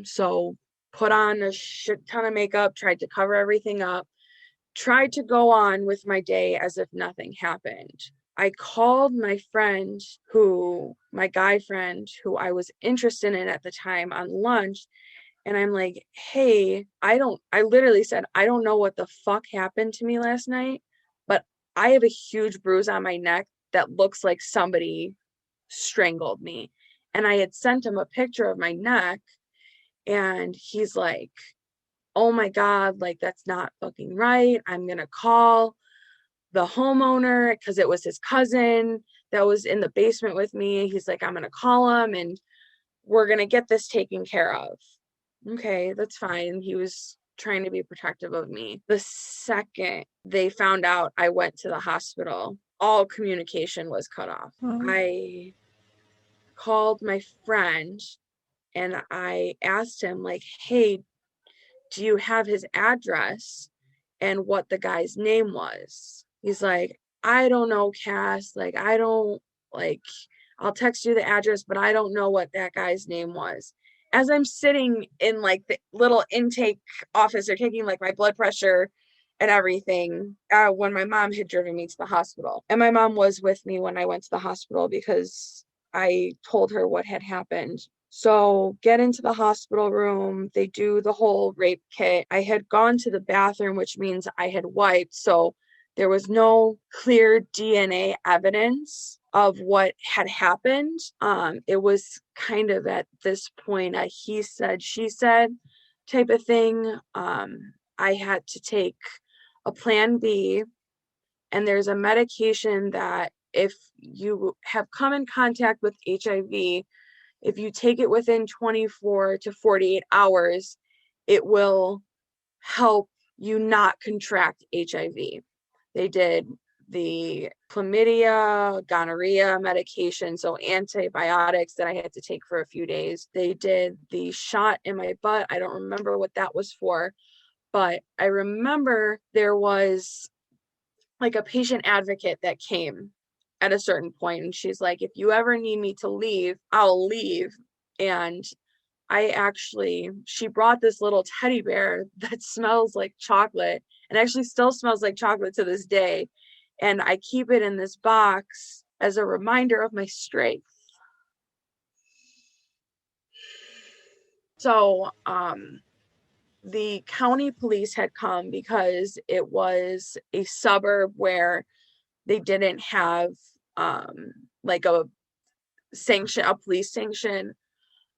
So put on a shit ton of makeup, tried to cover everything up, tried to go on with my day as if nothing happened. I called my friend my guy friend who I was interested in at the time on lunch. And I'm like, hey, I literally said, I don't know what the fuck happened to me last night, but I have a huge bruise on my neck that looks like somebody strangled me. And I had sent him a picture of my neck, and he's like, oh my God, like that's not fucking right. I'm going to call the homeowner because it was his cousin that was in the basement with me. He's like, I'm going to call him and we're going to get this taken care of. Okay, that's fine. He was trying to be protective of me. The second they found out I went to the hospital, all communication was cut off. I called my friend and I asked him, like, hey, do you have his address and what the guy's name was? He's like, I don't know, Cass. Like, I don't, like, I'll text you the address, but I don't know what that guy's name was. As I'm sitting in like the little intake office, they're taking like my blood pressure and everything, when my mom had driven me to the hospital. And my mom was with me when I went to the hospital because I told her what had happened. So get into the hospital room, they do the whole rape kit. I had gone to the bathroom, which means I had wiped. So there was no clear DNA evidence of what had happened. It was kind of at this point a he said, she said type of thing. I had to take a plan B, and there's a medication that if you have come in contact with HIV, if you take it within 24 to 48 hours, it will help you not contract HIV. They did the chlamydia, gonorrhea medication, so antibiotics that I had to take for a few days. They did the shot in my butt. I don't remember what that was for, but I remember there was like a patient advocate that came at a certain point, and she's like, if you ever need me to leave, I'll leave. And she brought this little teddy bear that smells like chocolate and actually still smells like chocolate to this day. And I keep it in this box as a reminder of my strength. So, the county police had come because it was a suburb where they didn't have like a police sanction.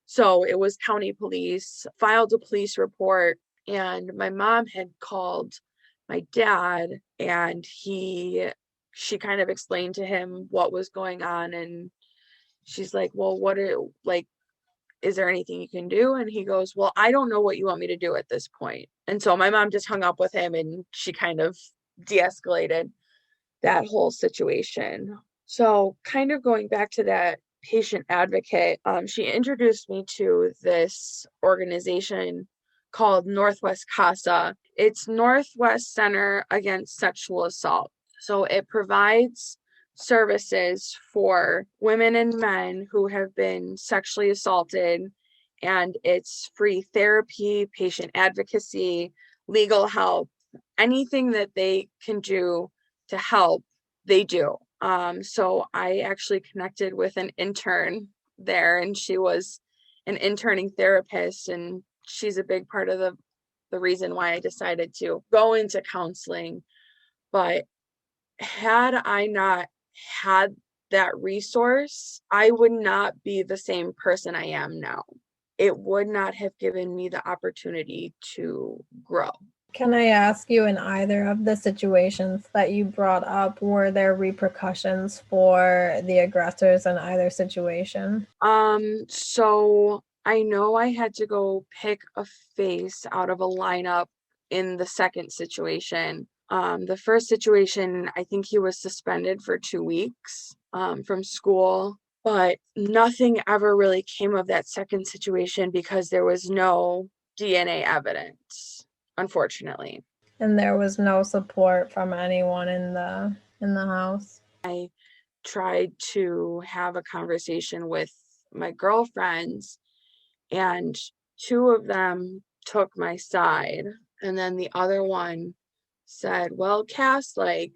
So it was county police, filed a police report, and my mom had called my dad, and she kind of explained to him what was going on, and she's like, well, is there anything you can do? And he goes, well, I don't know what you want me to do at this point. And so my mom just hung up with him, and she kind of de-escalated that whole situation. So kind of going back to that patient advocate, she introduced me to this organization called Northwest CASA. It's Northwest Center Against Sexual Assault. So it provides services for women and men who have been sexually assaulted, and it's free therapy, patient advocacy, legal help, anything that they can do to help, they do. So I actually connected with an intern there, and she was an interning therapist, and she's a big part of the reason why I decided to go into counseling. But had I not had that resource, I would not be the same person I am now. It would not have given me the opportunity to grow. Can I ask you, in either of the situations that you brought up, were there repercussions for the aggressors in either situation? So I know I had to go pick a face out of a lineup in the second situation. The first situation, I think he was suspended for 2 weeks from school, but nothing ever really came of that second situation because there was no DNA evidence, unfortunately. And there was no support from anyone in the house. I tried to have a conversation with my girlfriends, and two of them took my side, and then the other one said, well, Cass, like,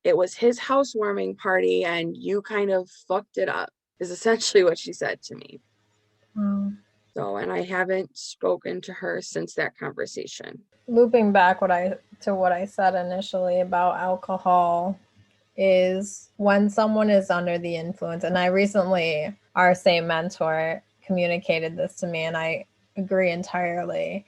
it was his housewarming party and you kind of fucked it up, is essentially what she said to me. Wow. So, and I haven't spoken to her since that conversation. Looping back what I said initially about alcohol, is when someone is under the influence, and I recently, our same mentor communicated this to me, and I agree entirely.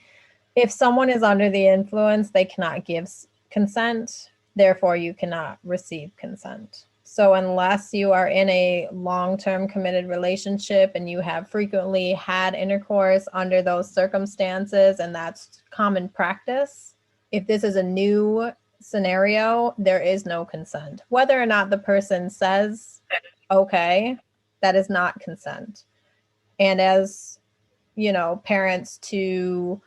If someone is under the influence, they cannot give consent, therefore you cannot receive consent. So unless you are in a long-term committed relationship and you have frequently had intercourse under those circumstances, and that's common practice, if this is a new scenario, there is no consent. Whether or not the person says, okay, that is not consent. And as, parents to,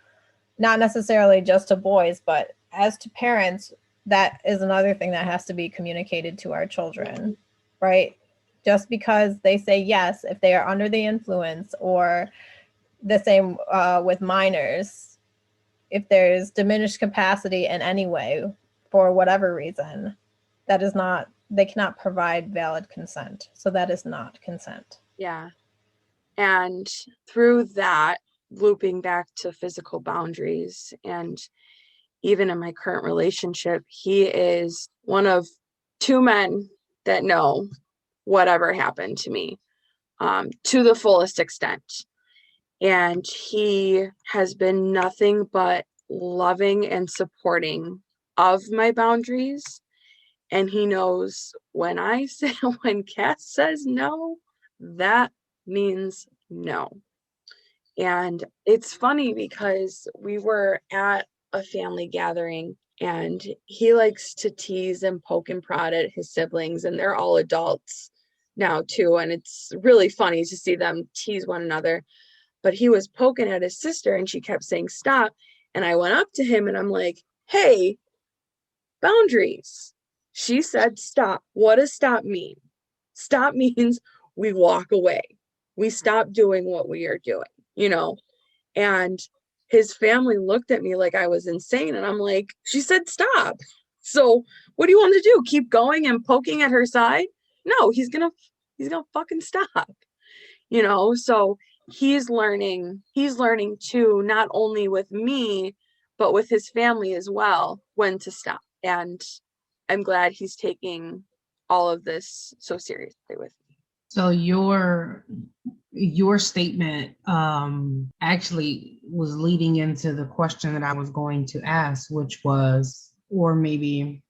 not necessarily just to boys, but as to parents, that is another thing that has to be communicated to our children, right? Just because they say yes, if they are under the influence, or the same with minors, if there's diminished capacity in any way, for whatever reason, they cannot provide valid consent. So that is not consent. Yeah. And through that, looping back to physical boundaries, and even in my current relationship, he is one of two men that know whatever happened to me, to the fullest extent. And he has been nothing but loving and supporting of my boundaries. And he knows when Cass says no, that means no. And it's funny because we were at a family gathering, and he likes to tease and poke and prod at his siblings, and they're all adults now too. And it's really funny to see them tease one another. But he was poking at his sister and she kept saying, stop. And I went up to him and I'm like, hey, boundaries. She said, stop. What does stop mean? Stop means we walk away. We stop doing what we are doing, and his family looked at me like I was insane. And I'm like, she said, stop. So what do you want to do? Keep going and poking at her side? No, he's going to fucking stop, so he's learning too, not only with me, but with his family as well, when to stop. And I'm glad he's taking all of this so seriously with me. So your statement actually was leading into the question that I was going to ask, which was, or maybe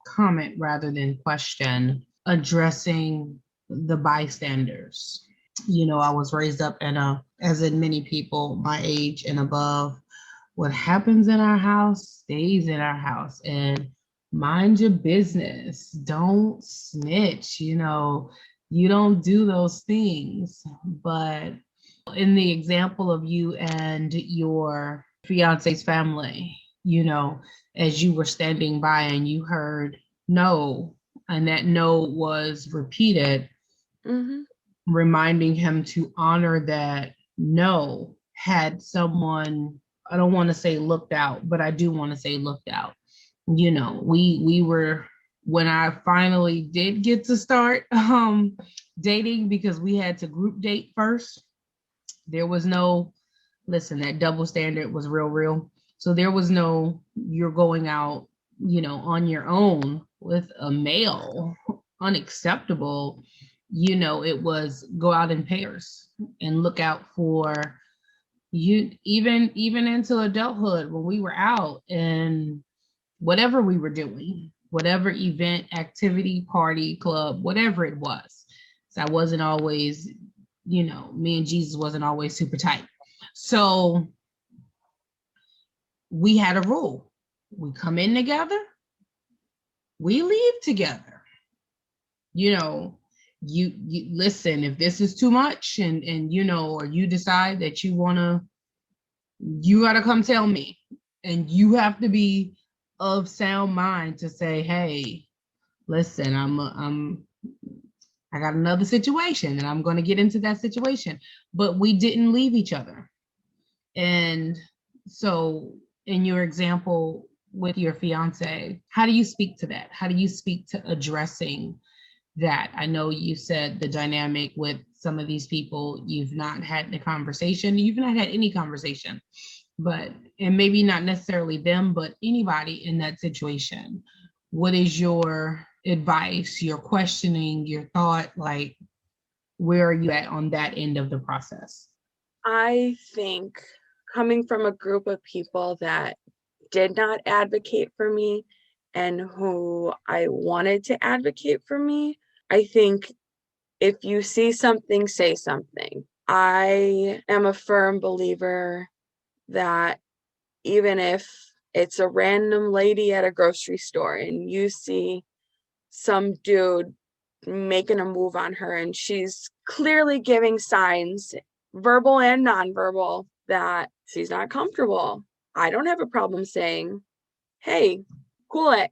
comment rather than question, addressing the bystanders. I was raised up as in many people my age and above, what happens in our house stays in our house, and mind your business. Don't snitch, you don't do those things. But in the example of you and your fiance's family, as you were standing by and you heard no, and that no was repeated, reminding him to honor that no, had someone, I don't want to say looked out, but I do want to say looked out. We were, when I finally did get to start dating, because we had to group date first, there was no, listen, that double standard was real. So there was no, you're going out, on your own with a male, unacceptable. It was go out in pairs and look out for you, even into adulthood, when we were out and whatever we were doing, whatever event, activity, party, club, whatever it was. So I wasn't always, me and Jesus wasn't always super tight. So we had a rule. We come in together, we leave together. You listen, if this is too much and or you decide that you gotta come tell me, and you have to be of sound mind to say, hey, listen, I got another situation and I'm going to get into that situation. But we didn't leave each other. And so in your example with your fiance, how do you speak to that? How do you speak to addressing that? I know you said the dynamic with some of these people, you've not had the conversation, you've not had any conversation, but, and maybe not necessarily them, but anybody in that situation. What is your advice, your questioning, your thought? Like, where are you at on that end of the process? I think coming from a group of people that did not advocate for me and who I wanted to advocate for me, I think if you see something, say something. I am a firm believer that even if it's a random lady at a grocery store and you see some dude making a move on her and she's clearly giving signs, verbal and nonverbal, that she's not comfortable, I don't have a problem saying, hey, cool it,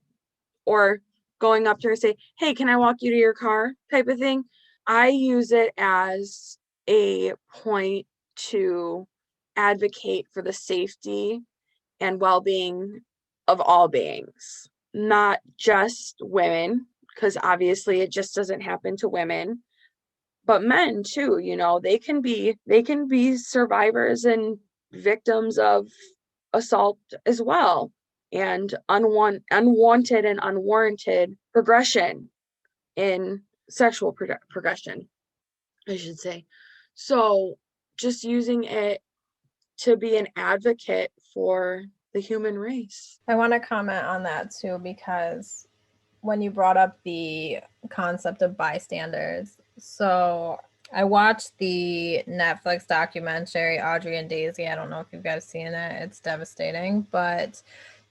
or going up to her and say, hey, can I walk you to your car, type of thing. I use it as a point to advocate for the safety and well-being of all beings, not just women, because obviously it just doesn't happen to women, but men too. They can be survivors and victims of assault as well, and unwanted and unwarranted progression in sexual progression, I should say. So just using it to be an advocate for the human race. I want to comment on that too, because when you brought up the concept of bystanders, so I watched the Netflix documentary Audrey and Daisy. I don't know if you guys seen it. It's devastating, but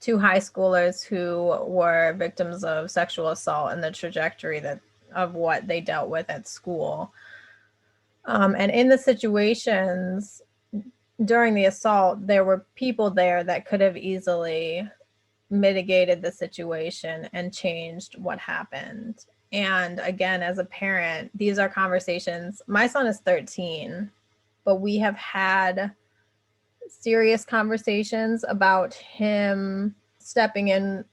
two high schoolers who were victims of sexual assault and the trajectory of what they dealt with at school. And in the situations during the assault, there were people there that could have easily mitigated the situation and changed what happened. And again, as a parent, these are conversations. My son is 13, but we have had serious conversations about him stepping in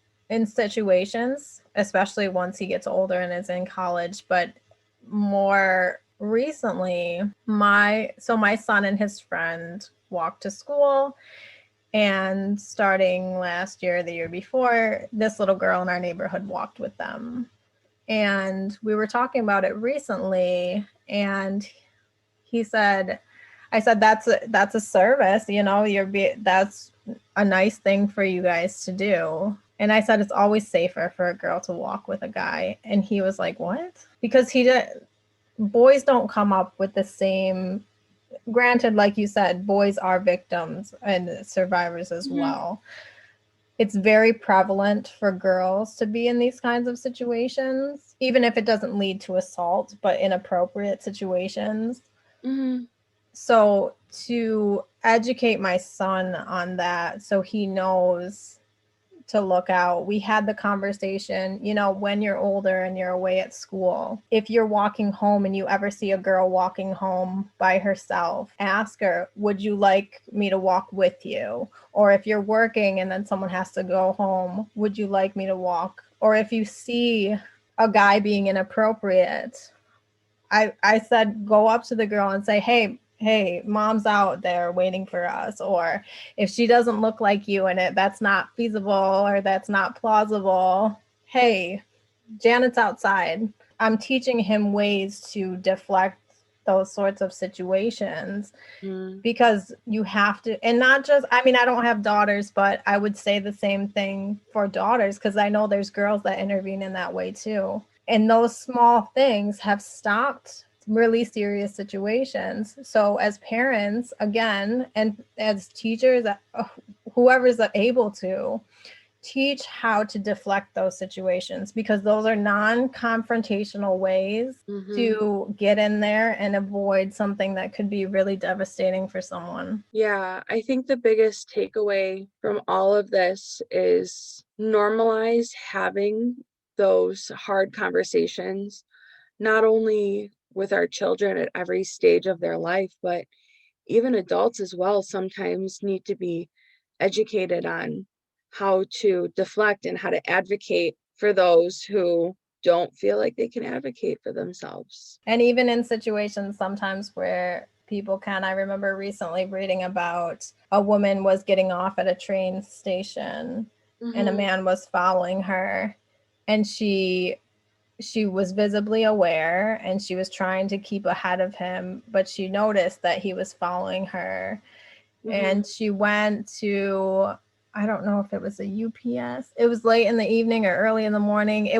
situations, especially once he gets older and is in college. But more recently, my son and his friend walked to school, and starting last year, the year before, this little girl in our neighborhood walked with them. And we were talking about it recently, and I said, that's a service, that's a nice thing for you guys to do. And I said, it's always safer for a girl to walk with a guy. And he was like, what? Because boys don't come up with the same. Granted, like you said, boys are victims and survivors as well. It's very prevalent for girls to be in these kinds of situations, even if it doesn't lead to assault, but inappropriate situations. So to educate my son on that, so he knows to look out. We had the conversation, when you're older and you're away at school, if you're walking home and you ever see a girl walking home by herself, ask her, would you like me to walk with you? Or if you're working and then someone has to go home, would you like me to walk? Or if you see a guy being inappropriate, I said, go up to the girl and say, hey, mom's out there waiting for us. Or if she doesn't look like you and that's not feasible or that's not plausible, hey, Janet's outside. I'm teaching him ways to deflect those sorts of situations because you have to, and not just, I don't have daughters, but I would say the same thing for daughters, because I know there's girls that intervene in that way too. And those small things have stopped really serious situations. So as parents, again, and as teachers, whoever's able to, teach how to deflect those situations, because those are non-confrontational ways to get in there and avoid something that could be really devastating for someone. Yeah, I think the biggest takeaway from all of this is normalize having those hard conversations, not only with our children at every stage of their life, but even adults as well sometimes need to be educated on how to deflect and how to advocate for those who don't feel like they can advocate for themselves. And even in situations sometimes where people can, I remember recently reading about a woman was getting off at a train station and a man was following her, and she was visibly aware and she was trying to keep ahead of him, but she noticed that he was following her. And she went to, I don't know if it was a UPS. It was late in the evening or early in the morning.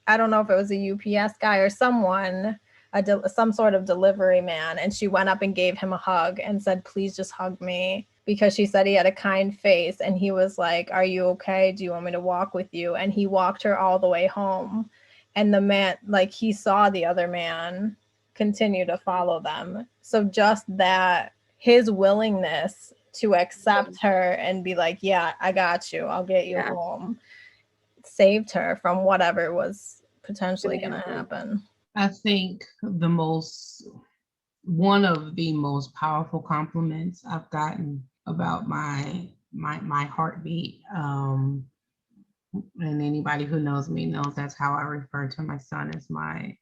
I don't know if it was a UPS guy or someone, some sort of delivery man. And she went up and gave him a hug and said, please just hug me. Because she said he had a kind face. And he was like, are you okay? Do you want me to walk with you? And he walked her all the way home. And the man, like, he saw the other man continue to follow them. So just that, his willingness to accept her and be like, yeah, I got you, I'll get you home, saved her from whatever was potentially going to happen. I think one of the most powerful compliments I've gotten about my heartbeat, and anybody who knows me knows that's how I refer to my son, as my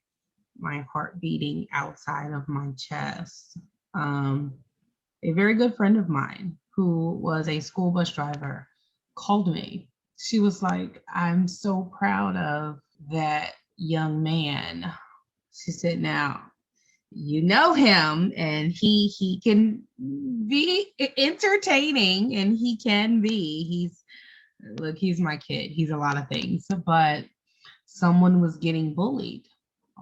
heart beating outside of my chest. A very good friend of mine who was a school bus driver called me. She was like, I'm so proud of that young man. She said, now, you know him, and he can be entertaining, and he's my kid. He's a lot of things, but someone was getting bullied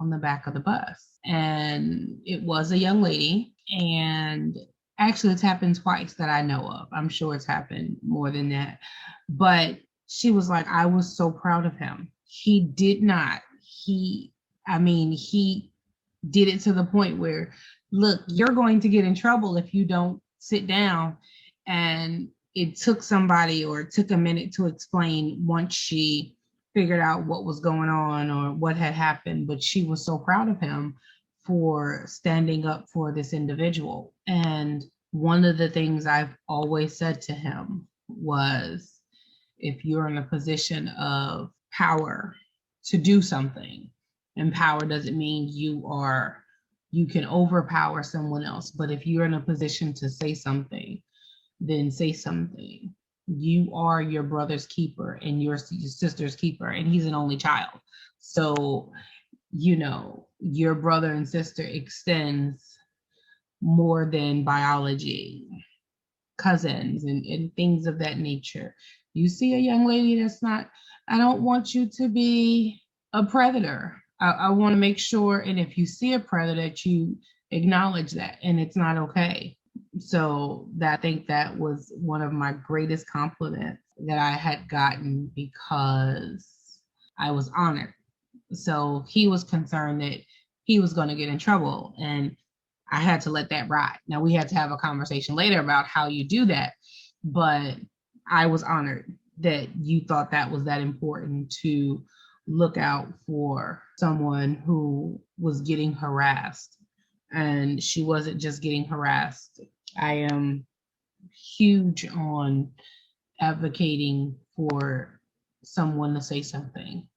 on the back of the bus, and it was a young lady. And actually, it's happened twice that I know of. I'm sure it's happened more than that. But she was like, I was so proud of him. He did it to the point where, look, you're going to get in trouble if you don't sit down. And it took a minute to explain once she figured out what was going on or what had happened. But she was so proud of him for standing up for this individual. And one of the things I've always said to him was, if you're in a position of power to do something, and power doesn't mean you can overpower someone else, but if you're in a position to say something, then say something. You are your brother's keeper and your sister's keeper, and he's an only child. So, your brother and sister extends more than biology, cousins and things of that nature. You see a young lady that's not, I don't want you to be a predator. I want to make sure, and if you see a predator, that you acknowledge that, and it's not okay. So I think that was one of my greatest compliments that I had gotten, because I was honored. So he was concerned that he was going to get in trouble, and I had to let that ride. Now, we had to have a conversation later about how you do that, but I was honored that you thought that was that important to look out for someone who was getting harassed. And she wasn't just getting harassed. I am huge on advocating for someone to say something,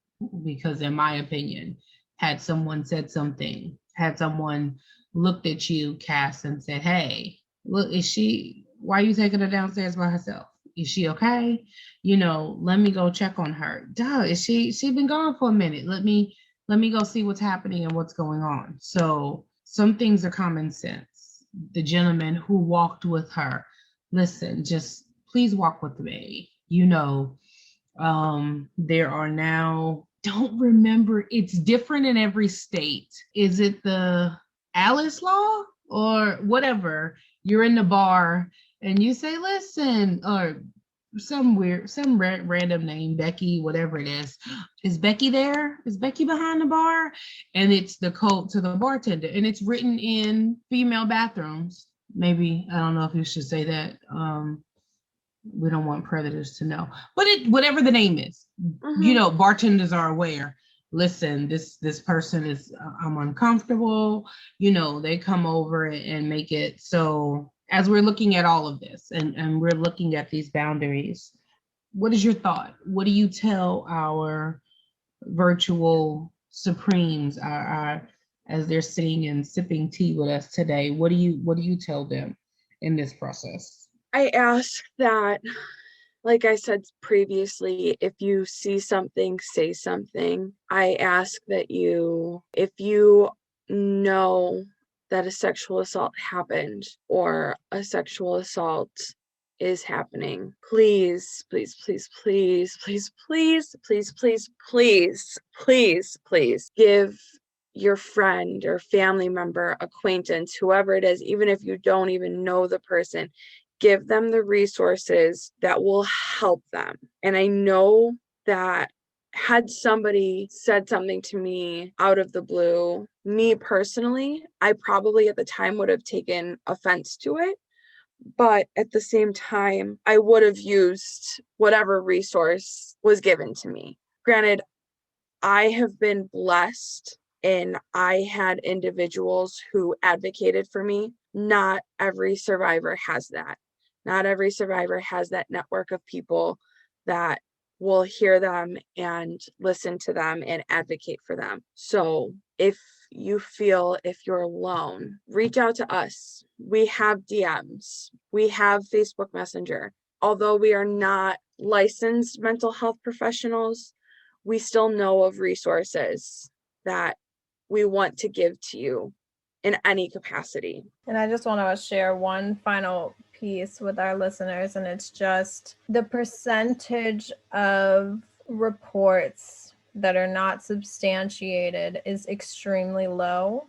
because in my opinion, had someone said something, had someone looked at you, Cass, and said, hey, look, why are you taking her downstairs by herself? Is she okay? Let me go check on her. Is she been gone for a minute? Let me go see what's happening and what's going on. So some things are common sense. The gentleman who walked with her, listen, just please walk with me. There are now, don't remember, it's different in every state. Is it the Alice law or whatever? You're in the bar and you say, listen, or random name, Becky, whatever it is. Is Becky there? Is Becky behind the bar? And it's the code to the bartender, and it's written in female bathrooms. Maybe, I don't know if you should say that. We don't want predators to know, but whatever the name is, bartenders are aware. Listen, this person is, I'm uncomfortable. They come over and make it. So as we're looking at all of this and we're looking at these boundaries, what is your thought? What do you tell our virtual Supremes, as they're sitting and sipping tea with us today? What do you tell them in this process? I ask that, like I said previously, if you see something, say something. I ask that if you know that a sexual assault happened or a sexual assault is happening, please, please, please, please, please, please, please, please, please, please, please give your friend or family member, acquaintance, whoever it is, even if you don't even know the person, give them the resources that will help them. And I know that had somebody said something to me out of the blue, me personally, I probably at the time would have taken offense to it. But at the same time, I would have used whatever resource was given to me. Granted, I have been blessed and I had individuals who advocated for me. Not every survivor has that. Not every survivor has that network of people that will hear them and listen to them and advocate for them. So if you feel if you're alone, reach out to us. We have DMs. We have Facebook Messenger. Although we are not licensed mental health professionals, we still know of resources that we want to give to you in any capacity. And I just want to share one final piece with our listeners, and it's just the percentage of reports that are not substantiated is extremely low.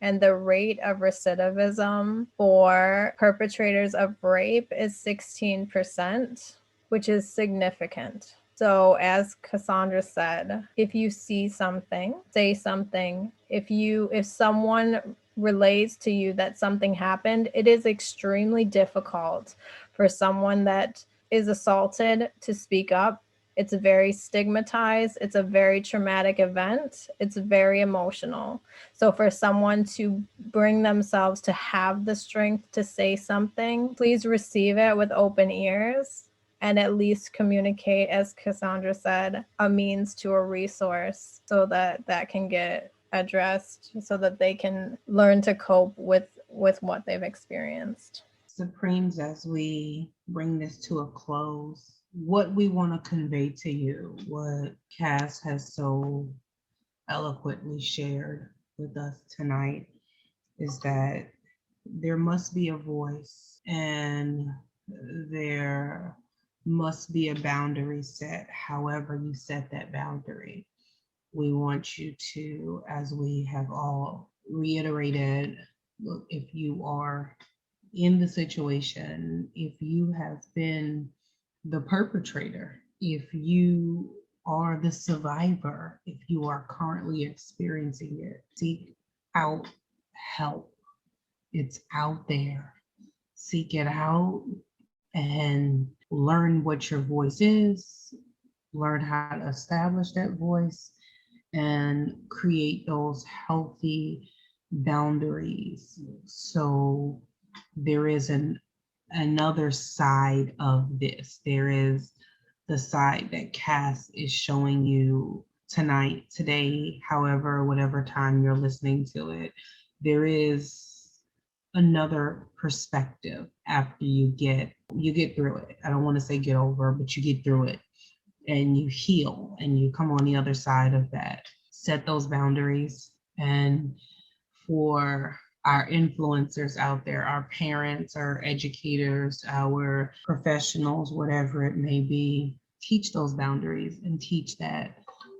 And the rate of recidivism for perpetrators of rape is 16%, which is significant. So as Cassandra said, if you see something, say something. If someone relates to you that something happened, it is extremely difficult for someone that is assaulted to speak up. It's very stigmatized. It's a very traumatic event. It's very emotional. So for someone to bring themselves to have the strength to say something, please receive it with open ears and at least communicate, as Cassandra said, a means to a resource so that can get addressed, so that they can learn to cope with what they've experienced. Supremes, as we bring this to a close, what we want to convey to you, what Cass has so eloquently shared with us tonight, is that there must be a voice and there must be a boundary set, however you set that boundary. We want you to, as we have all reiterated, look, if you are in the situation, if you have been the perpetrator, if you are the survivor, if you are currently experiencing it, seek out help. It's out there. Seek it out and learn what your voice is, learn how to establish that voice, and create those healthy boundaries. So there is another side of this. There is the side that Cass is showing you tonight, today, however, whatever time you're listening to it. There is another perspective after you get through it. I don't want to say get over, but you get through it and you heal and you come on the other side of that. Set those boundaries. And for our influencers out there, our parents, our educators, our professionals, whatever it may be, teach those boundaries and teach that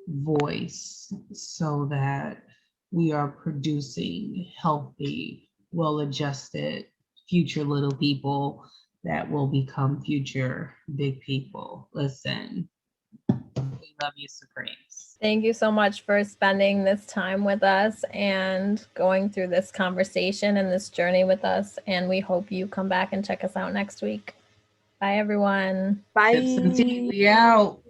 voice so that we are producing healthy, well-adjusted future little people that will become future big people. Listen, we love you, Supremes. Thank you so much for spending this time with us and going through this conversation and this journey with us. And we hope you come back and check us out next week. Bye, everyone. Bye. Sips and tea, we out.